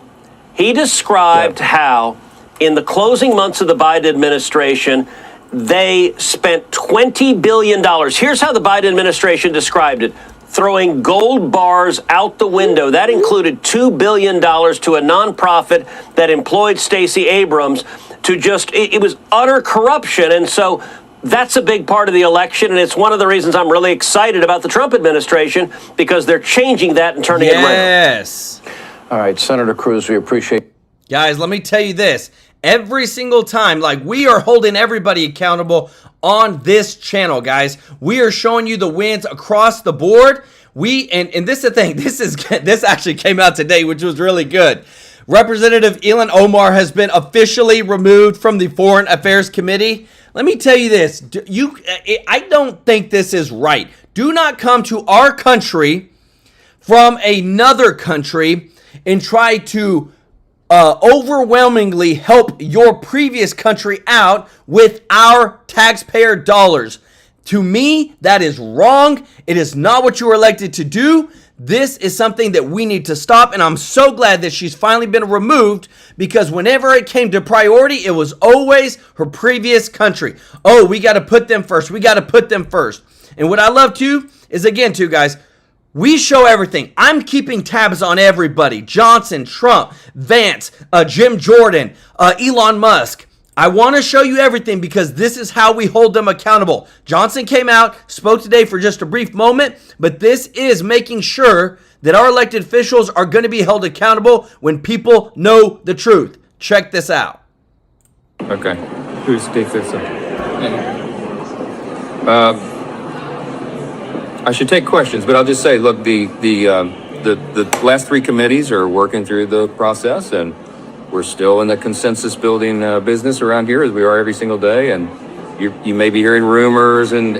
He described how in the closing months of the Biden administration, they spent $20 billion. Here's how the Biden administration described it: throwing gold bars out the window. That included $2 billion to a nonprofit that employed Stacey Abrams to just, it was utter corruption. And so that's a big part of the election. And it's one of the reasons I'm really excited about the Trump administration, because they're changing that and turning it around. Yes. All right, Senator Cruz, we appreciate. Guys, let me tell you this. Every single time, like, we are holding everybody accountable on this channel, guys. We are showing you the wins across the board. And this is the thing. This actually came out today, which was really good. Representative Elon Omar has been officially removed from the Foreign Affairs Committee. Let me tell you this. I don't think this is right. Do not come to our country from another country and try to overwhelmingly help your previous country out with our taxpayer dollars. To me, that is wrong. It is not what you were elected to do. This is something that we need to stop, and I'm so glad that she's finally been removed, because whenever it came to priority, it was always her previous country. Oh, we got to put them first. We got to put them first. And what I love too is, again, too, guys, We show everything. I'm keeping tabs on everybody. Johnson, Trump, Vance, Jim Jordan, Elon Musk. I want to show you everything because this is how we hold them accountable. Johnson came out, spoke today for just a brief moment, but this is making sure that our elected officials are going to be held accountable when people know the truth. Check this out. Okay. Who's takes this? I should take questions, but I'll just say, look, the last three committees are working through the process, and we're still in the consensus building business around here, as we are every single day. And you may be hearing rumors and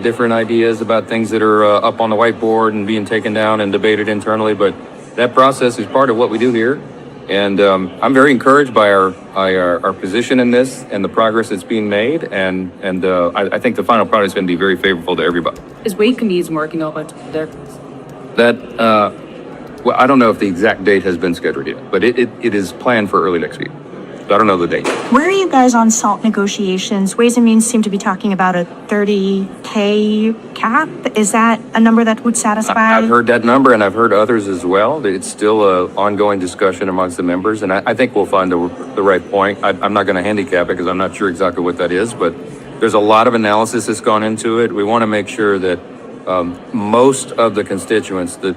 different ideas about things that are up on the whiteboard and being taken down and debated internally, but that process is part of what we do here. And I'm very encouraged by our position in this and the progress that's being made. And I think the final product is going to be very favorable to everybody. Is Weight Committees working on there? Well, I don't know if the exact date has been scheduled yet, but it is planned for early next week. So I don't know the date. Where are you guys on SALT negotiations? Ways and Means seem to be talking about a $30K cap. Is that a number that would satisfy? I've heard that number, and I've heard others as well. It's still an ongoing discussion amongst the members, and I think we'll find the right point. I'm not going to handicap it because I'm not sure exactly what that is, but there's a lot of analysis that's gone into it. We want to make sure that most of the constituents, the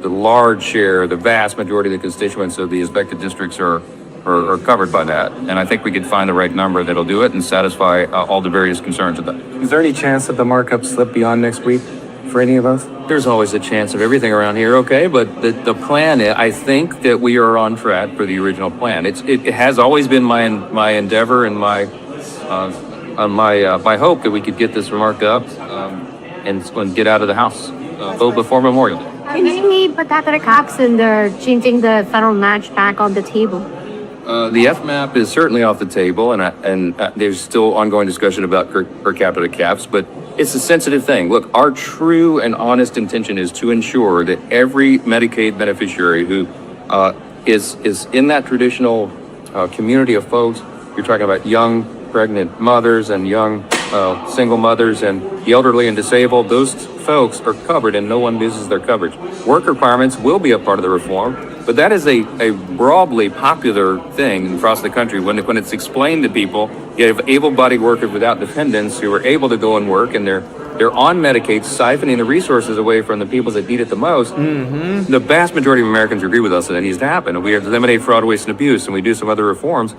large share, the vast majority of the constituents of the affected districts are covered by that. And I think we could find the right number that'll do it and satisfy all the various concerns of that. Is there any chance that the markup slip beyond next week for any of us? There's always a chance of everything around here, okay? But the plan, I think that we are on track for the original plan. It has always been my endeavor and my hope that we could get this marked up and get out of the House before Memorial Day. Can you put that to the cops and they're changing the federal match back on the table? The FMAP is certainly off the table, and there's still ongoing discussion about per capita caps, but it's a sensitive thing. Look, our true and honest intention is to ensure that every Medicaid beneficiary who is in that traditional community of folks, you're talking about young pregnant mothers and young single mothers and the elderly and disabled, those folks are covered and no one loses their coverage. Work requirements will be a part of the reform, but that is a broadly popular thing across the country. When it's explained to people, you have able-bodied workers without dependents who are able to go and work, and they're on Medicaid, siphoning the resources away from the people that need it the most. Mm-hmm. The vast majority of Americans agree with us that needs to happen. And we eliminate fraud, waste, and abuse, and we do some other reforms.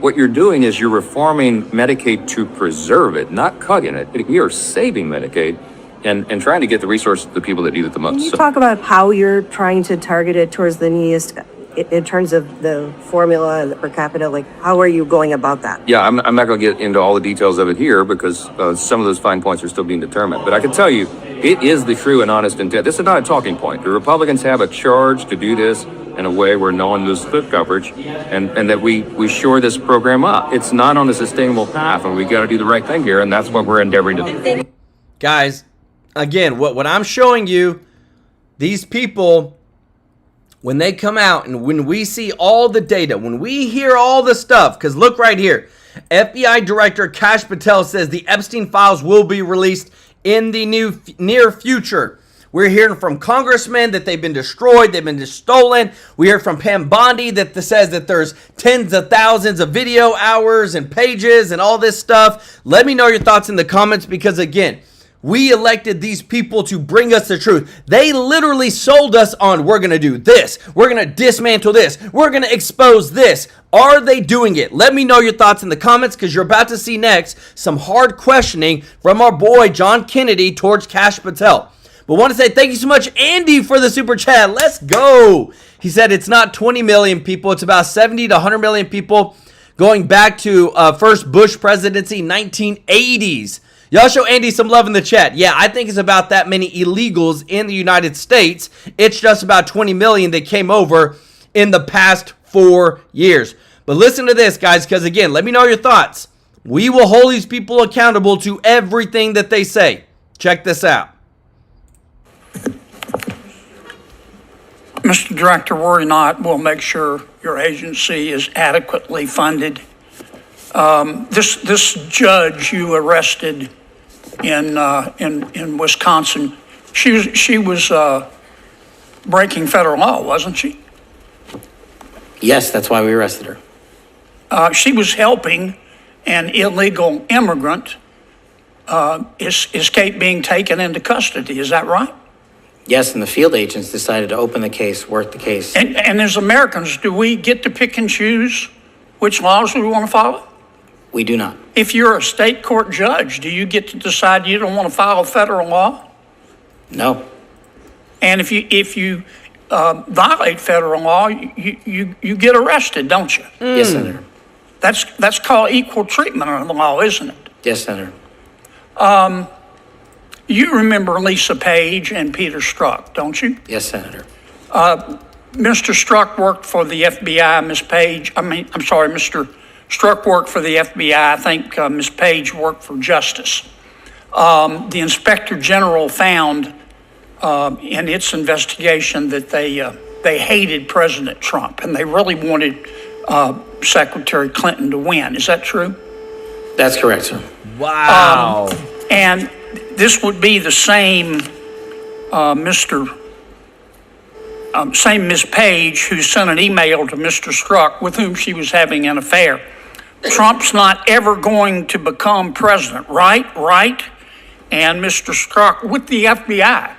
What you're doing is you're reforming Medicaid to preserve it, not cutting it. We are saving Medicaid and trying to get the resources to the people that need it the most. Can you talk about how you're trying to target it towards the neediest in terms of the formula and the per capita? Like, how are you going about that? Yeah, I'm not going to get into all the details of it here because some of those fine points are still being determined. But I can tell you, it is the true and honest intent. This is not a talking point. The Republicans have a charge to do this in a way where no one loses foot coverage, and that we shore this program up. It's not on a sustainable path, and we got to do the right thing here, and that's what we're endeavoring to do. Guys, again, what I'm showing you, these people, when they come out and when we see all the data, when we hear all the stuff, because look right here, FBI Director Kash Patel says the Epstein files will be released in the near future. We're hearing from congressmen that they've been destroyed, they've been stolen. We hear from Pam Bondi that says that there's tens of thousands of video hours and pages and all this stuff. Let me know your thoughts in the comments because, again, we elected these people to bring us the truth. They literally sold us on, we're going to do this, we're going to dismantle this, we're going to expose this. Are they doing it? Let me know your thoughts in the comments because you're about to see next some hard questioning from our boy John Kennedy towards Kash Patel. But want to say thank you so much, Andy, for the super chat. Let's go. He said it's not 20 million people. It's about 70 to 100 million people going back to first Bush presidency, 1980s. Y'all show Andy some love in the chat. Yeah, I think it's about that many illegals in the United States. It's just about 20 million that came over in the past 4 years. But listen to this, guys, because, again, let me know your thoughts. We will hold these people accountable to everything that they say. Check this out. Mr. Director, worry not. We'll make sure your agency is adequately funded. This judge you arrested in Wisconsin, She was breaking federal law, wasn't she? Yes, that's why we arrested her. She was helping an illegal immigrant escape being taken into custody. Is that right? Yes, and the field agents decided to open the case, work the case. And as Americans, do we get to pick and choose which laws we want to follow? We do not. If you're a state court judge, do you get to decide you don't want to follow federal law? No. And if you violate federal law, you get arrested, don't you? Yes, Senator. That's called equal treatment under the law, isn't it? Yes, Senator. You remember Lisa Page and Peter Strzok, don't you? Yes, Senator. Mr. Strzok worked for the FBI. Mr. Strzok worked for the FBI. I think Ms. Page worked for Justice. The Inspector General found in its investigation that they hated President Trump and they really wanted Secretary Clinton to win. Is that true? That's correct, sir. Wow. And this would be the same same Ms. Page who sent an email to Mr. Strzok with whom she was having an affair. Trump's not ever going to become president, right? Right? And Mr. Strzok with the FBI,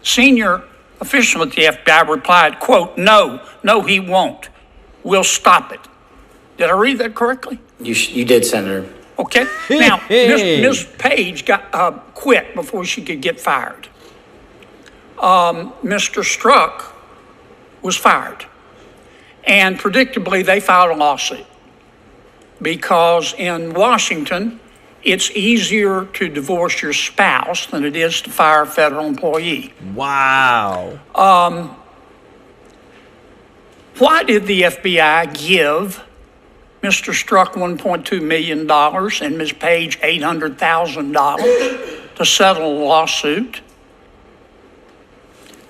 senior official at the FBI replied, quote, no, he won't. We'll stop it. Did I read that correctly? You did, Senator. Okay. Now, Ms. Page got quit before she could get fired. Mr. Strzok was fired. And predictably, they filed a lawsuit because in Washington, it's easier to divorce your spouse than it is to fire a federal employee. Wow. Why did the FBI give Mr. Strzok $1.2 million and Ms. Page $800,000 to settle a lawsuit?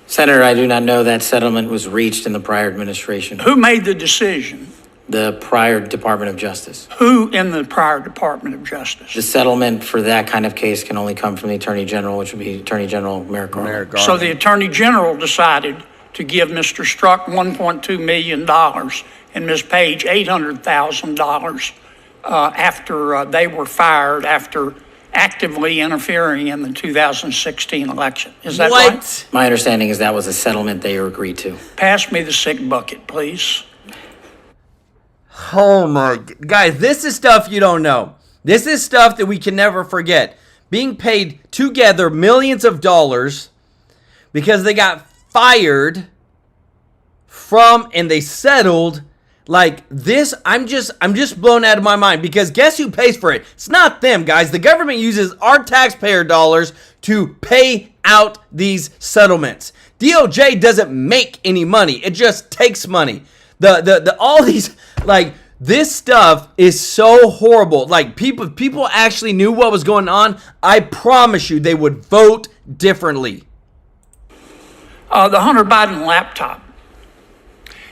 Senator, I do not know that settlement was reached in the prior administration. Who made the decision? The prior Department of Justice. Who in the prior Department of Justice? The settlement for that kind of case can only come from the Attorney General, which would be Attorney General Merrick Garland. So the Attorney General decided to give Mr. Strzok $1.2 million and Ms. Page $800,000 after they were fired after actively interfering in the 2016 election. Is that right? My understanding is that was a settlement they agreed to. Pass me the sick bucket, please. Oh my, guys, this is stuff you don't know. This is stuff that we can never forget. Being paid together millions of dollars because they got fired from and they settled like this. I'm just blown out of my mind because guess who pays for it? It's not them, guys. The government uses our taxpayer dollars to pay out these settlements. DOJ doesn't make any money. It just takes money. All these, like, this stuff is so horrible. Like, people actually knew what was going on. I promise you they would vote differently. The Hunter Biden laptop.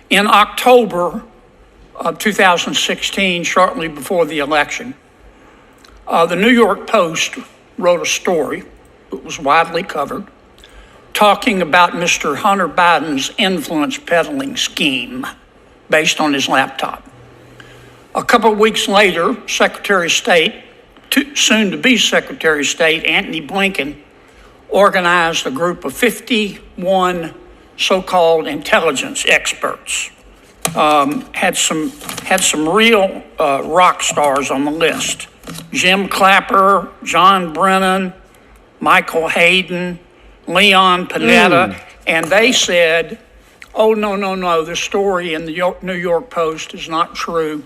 In October of 2016, shortly before the election, the New York Post wrote a story that was widely covered talking about Mr. Hunter Biden's influence peddling scheme based on his laptop. A couple of weeks later, Secretary of State, soon to be Secretary of State, Antony Blinken, organized a group of 51 so-called intelligence experts. Had some real rock stars on the list. Jim Clapper, John Brennan, Michael Hayden, Leon Panetta, and they said, oh, no, the story in the New York Post is not true.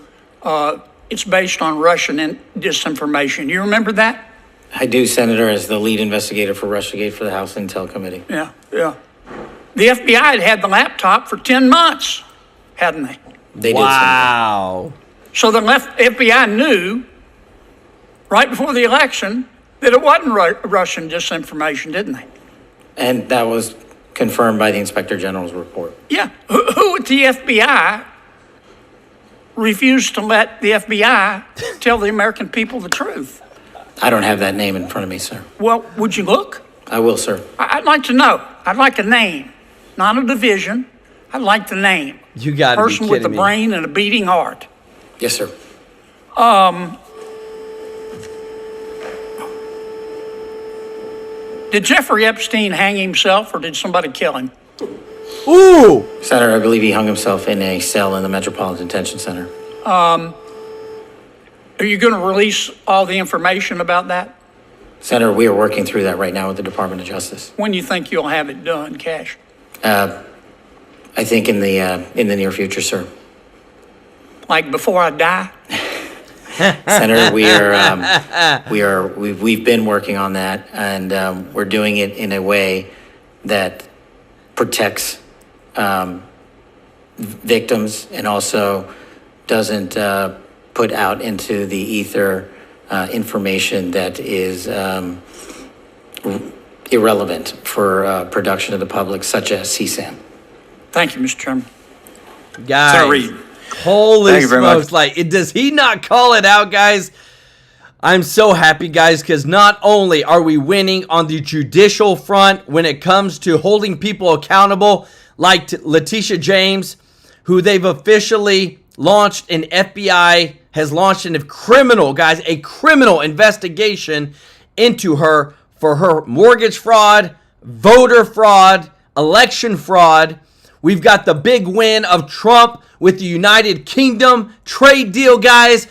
It's based on Russian disinformation. You remember that? I do, Senator, as the lead investigator for Russiagate for the House Intel Committee. Yeah. The FBI had the laptop for 10 months, hadn't they? They did. Wow. So the FBI knew right before the election that it wasn't Russian disinformation, didn't they? And that was confirmed by the Inspector General's report. Yeah. Who at the FBI refused to let the FBI tell the American people the truth? I don't have that name in front of me, sir. Well, would you look? I will, sir. I'd like to know. I'd like a name, not a division. I'd like the name. You got to be Person with a kidding me. brain and a beating heart. Yes, sir. Did Jeffrey Epstein hang himself or did somebody kill him? Ooh! Senator, I believe he hung himself in a cell in the Metropolitan Detention Center. Are you going to release all the information about that? Senator, we are working through that right now with the Department of Justice. When you think you'll have it done, Cash? I think in the near future, sir. Like before I die? Senator, we've been working on that, and we're doing it in a way that protects victims and also doesn't put out into the ether information that is irrelevant for production of the public, such as CSAM. Thank you, Mr. Chairman. Guys, holy smokes. Like, does he not call it out, guys? I'm so happy, guys, because not only are we winning on the judicial front when it comes to holding people accountable, like Leticia James, who they've officially launched, an FBI has launched a criminal investigation into her for her mortgage fraud, voter fraud, election fraud. We've got the big win of Trump with the United Kingdom trade deal, guys.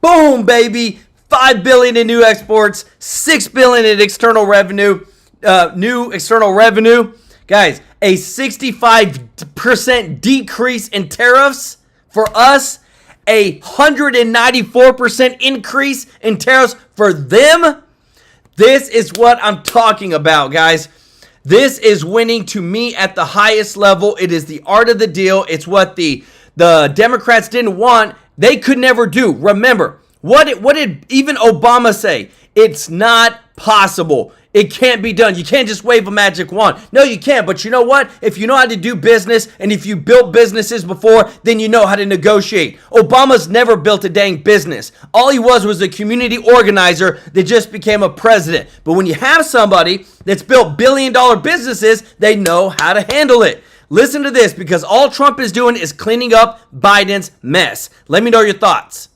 Boom, baby. $5 billion in new exports, $6 billion in external revenue, new external revenue. Guys, a 65% decrease in tariffs for us, a 194% increase in tariffs for them. This is what I'm talking about, guys. This is winning to me at the highest level. It is the art of the deal. It's what the Democrats didn't want. They could never do. Remember, what did even Obama say? It's not possible. It can't be done. You can't just wave a magic wand. No, you can't. But you know what? If you know how to do business and if you built businesses before, then you know how to negotiate. Obama's never built a dang business. All he was a community organizer that just became a president. But when you have somebody that's built billion-dollar businesses, they know how to handle it. Listen to this, because all Trump is doing is cleaning up Biden's mess. Let me know your thoughts.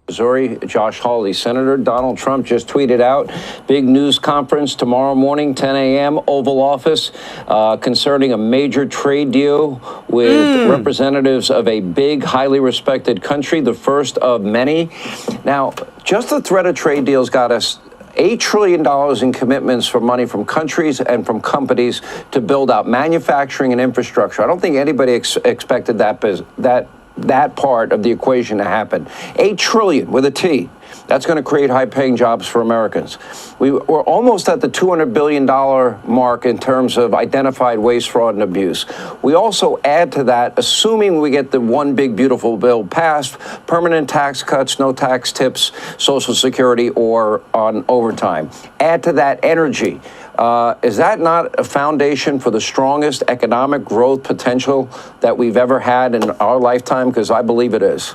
Missouri, Josh Hawley. Senator Donald Trump just tweeted out, big news conference tomorrow morning, 10 a.m., Oval Office, concerning a major trade deal with representatives of a big, highly respected country, the first of many. Now, just the threat of trade deals got us $8 trillion in commitments for money from countries and from companies to build out manufacturing and infrastructure. I don't think anybody expected that part of the equation to happen. $8 trillion with a T. That's going to create high-paying jobs for Americans. We're almost at the $200 billion mark in terms of identified waste, fraud, and abuse. We also add to that, assuming we get the one big beautiful bill passed, permanent tax cuts, no tax tips, Social Security, or on overtime. Add to that energy. Is that not a foundation for the strongest economic growth potential that we've ever had in our lifetime? Because I believe it is.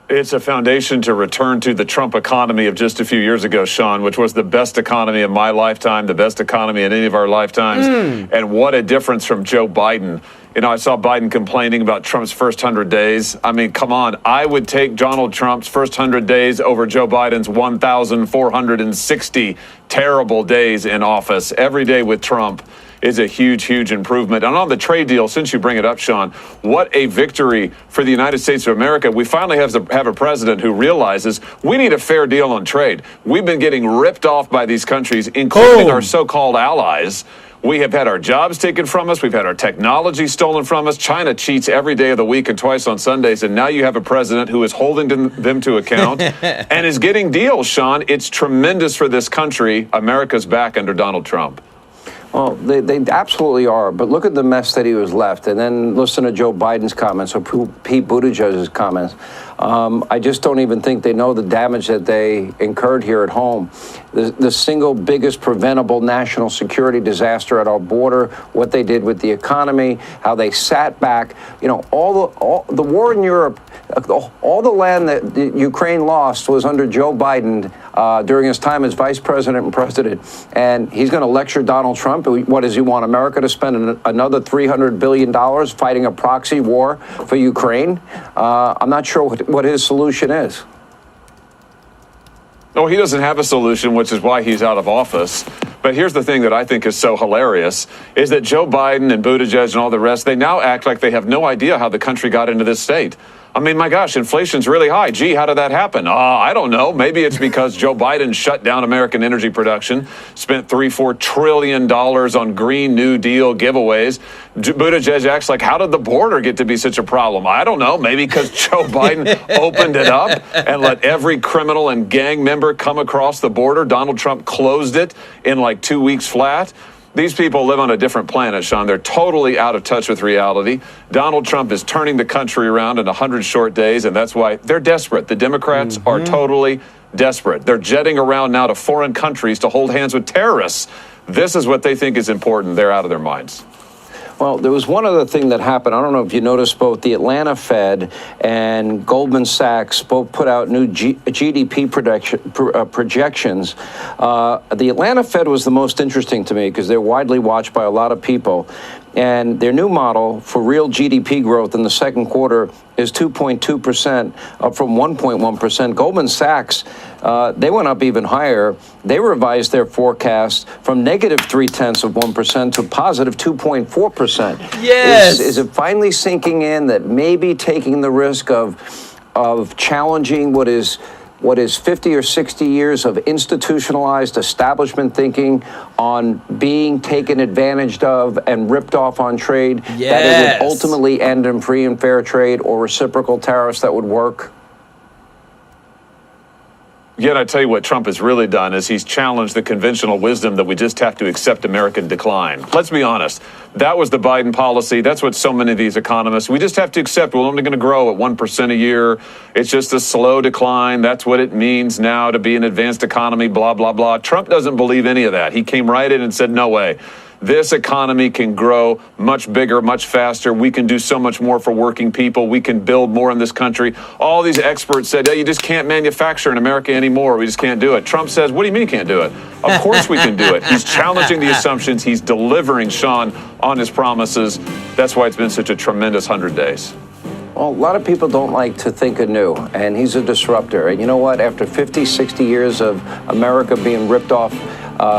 It's a foundation to return to the Trump economy of just a few years ago, Sean, which was the best economy in my lifetime, the best economy in any of our lifetimes. And what a difference from Joe Biden. You know, I saw Biden complaining about Trump's first 100 days. I mean, come on. I would take Donald Trump's first 100 days over Joe Biden's 1,460 terrible days in office. Every day with Trump is a huge, huge improvement. And on the trade deal, since you bring it up, Sean, what a victory for the United States of America. We finally have a president who realizes we need a fair deal on trade. We've been getting ripped off by these countries, including our so-called allies. We have had our jobs taken from us. We've had our technology stolen from us. China cheats every day of the week and twice on Sundays. And now you have a president who is holding them to account and is getting deals, Sean. It's tremendous for this country. America's back under Donald Trump. Well, they absolutely are. But look at the mess that he was left. And then listen to Joe Biden's comments or Pete Buttigieg's comments. I just don't even think they know the damage that they incurred here at home. The single biggest preventable national security disaster at our border, what they did with the economy, how they sat back. You know, all the war in Europe, all the land that Ukraine lost was under Joe Biden during his time as vice president and president. And he's going to lecture Donald Trump. What does he want America to spend another $300 billion fighting a proxy war for Ukraine? I'm not sure what his solution is. No, he doesn't have a solution, which is why he's out of office. But here's the thing that I think is so hilarious, is that Joe Biden and Buttigieg and all the rest, they now act like they have no idea how the country got into this state. I mean, my gosh, inflation's really high. Gee, how did that happen? I don't know. Maybe it's because Joe Biden shut down American energy production, spent $3-4 trillion on Green New Deal giveaways. Buttigieg acts like, how did the border get to be such a problem? I don't know. Maybe because Joe Biden opened it up and let every criminal and gang member come across the border. Donald Trump closed it in like 2 weeks flat. These people live on a different planet, Sean. They're totally out of touch with reality. Donald Trump is turning the country around in 100 short days, and that's why they're desperate. The Democrats are totally desperate. They're jetting around now to foreign countries to hold hands with terrorists. This is what they think is important. They're out of their minds. Well, there was one other thing that happened. I don't know if you noticed, both the Atlanta Fed and Goldman Sachs both put out new GDP projections. The Atlanta Fed was the most interesting to me because they're widely watched by a lot of people. And their new model for real GDP growth in the second quarter is 2.2%, up from 1.1%. Goldman Sachs, they went up even higher. They revised their forecast from negative 0.3% to positive 2.4%. Yes. Is it finally sinking in that maybe taking the risk of challenging what is 50 or 60 years of institutionalized establishment thinking on being taken advantage of and ripped off on trade, that it would ultimately end in free and fair trade or reciprocal tariffs that would work? Yet I tell you what Trump has really done is he's challenged the conventional wisdom that we just have to accept American decline. Let's be honest. That was the Biden policy. That's what so many of these economists, we just have to accept we're only going to grow at 1% a year. It's just a slow decline. That's what it means now to be an advanced economy, blah, blah, blah. Trump doesn't believe any of that. He came right in and said, no way. This economy can grow much bigger, much faster. We can do so much more for working people. We can build more in this country. All these experts said, you just can't manufacture in America anymore. We just can't do it. Trump says, what do you mean you can't do it? Of course we can do it. He's challenging the assumptions. He's delivering, Sean, on his promises. That's why it's been such a tremendous 100 days. Well, a lot of people don't like to think anew, and he's a disruptor. And you know what? After 50, 60 years of America being ripped off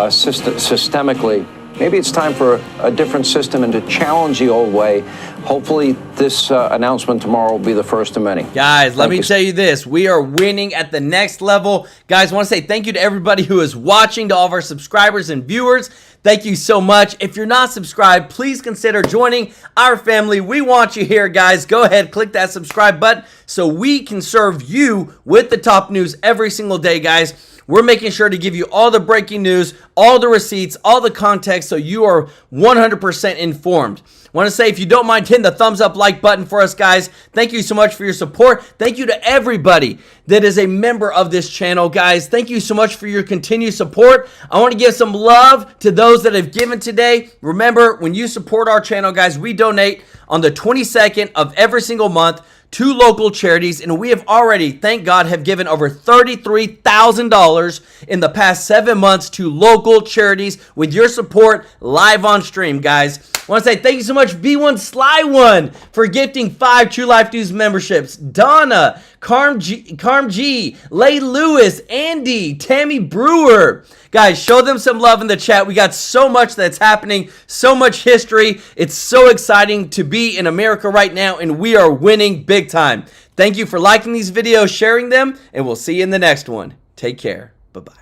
systemically, maybe it's time for a different system and to challenge the old way. Hopefully, this announcement tomorrow will be the first of many. Guys, let me tell you this. We are winning at the next level. Guys, I want to say thank you to everybody who is watching, to all of our subscribers and viewers. Thank you so much. If you're not subscribed, please consider joining our family. We want you here, guys. Go ahead, click that subscribe button so we can serve you with the top news every single day, guys. We're making sure to give you all the breaking news, all the receipts, all the context, so you are 100% informed. I want to say, if you don't mind hitting the thumbs up like button for us, guys, thank you so much for your support. Thank you to everybody that is a member of this channel, guys. Thank you so much for your continued support. I want to give some love to those that have given today. Remember, when you support our channel, guys, we donate on the 22nd of every single month to local charities, and we have already, thank God, have given over $33,000 in the past 7 months to local charities with your support live on stream, guys. I want to say thank you so much, V1 Sly One, for gifting 5 TrueLife News memberships. Donna, Carm G, Lay Lewis, Andy, Tammy Brewer. Guys, show them some love in the chat. We got so much that's happening, so much history. It's so exciting to be in America right now, and we are winning big time. Thank you for liking these videos, sharing them, and we'll see you in the next one. Take care. Bye-bye.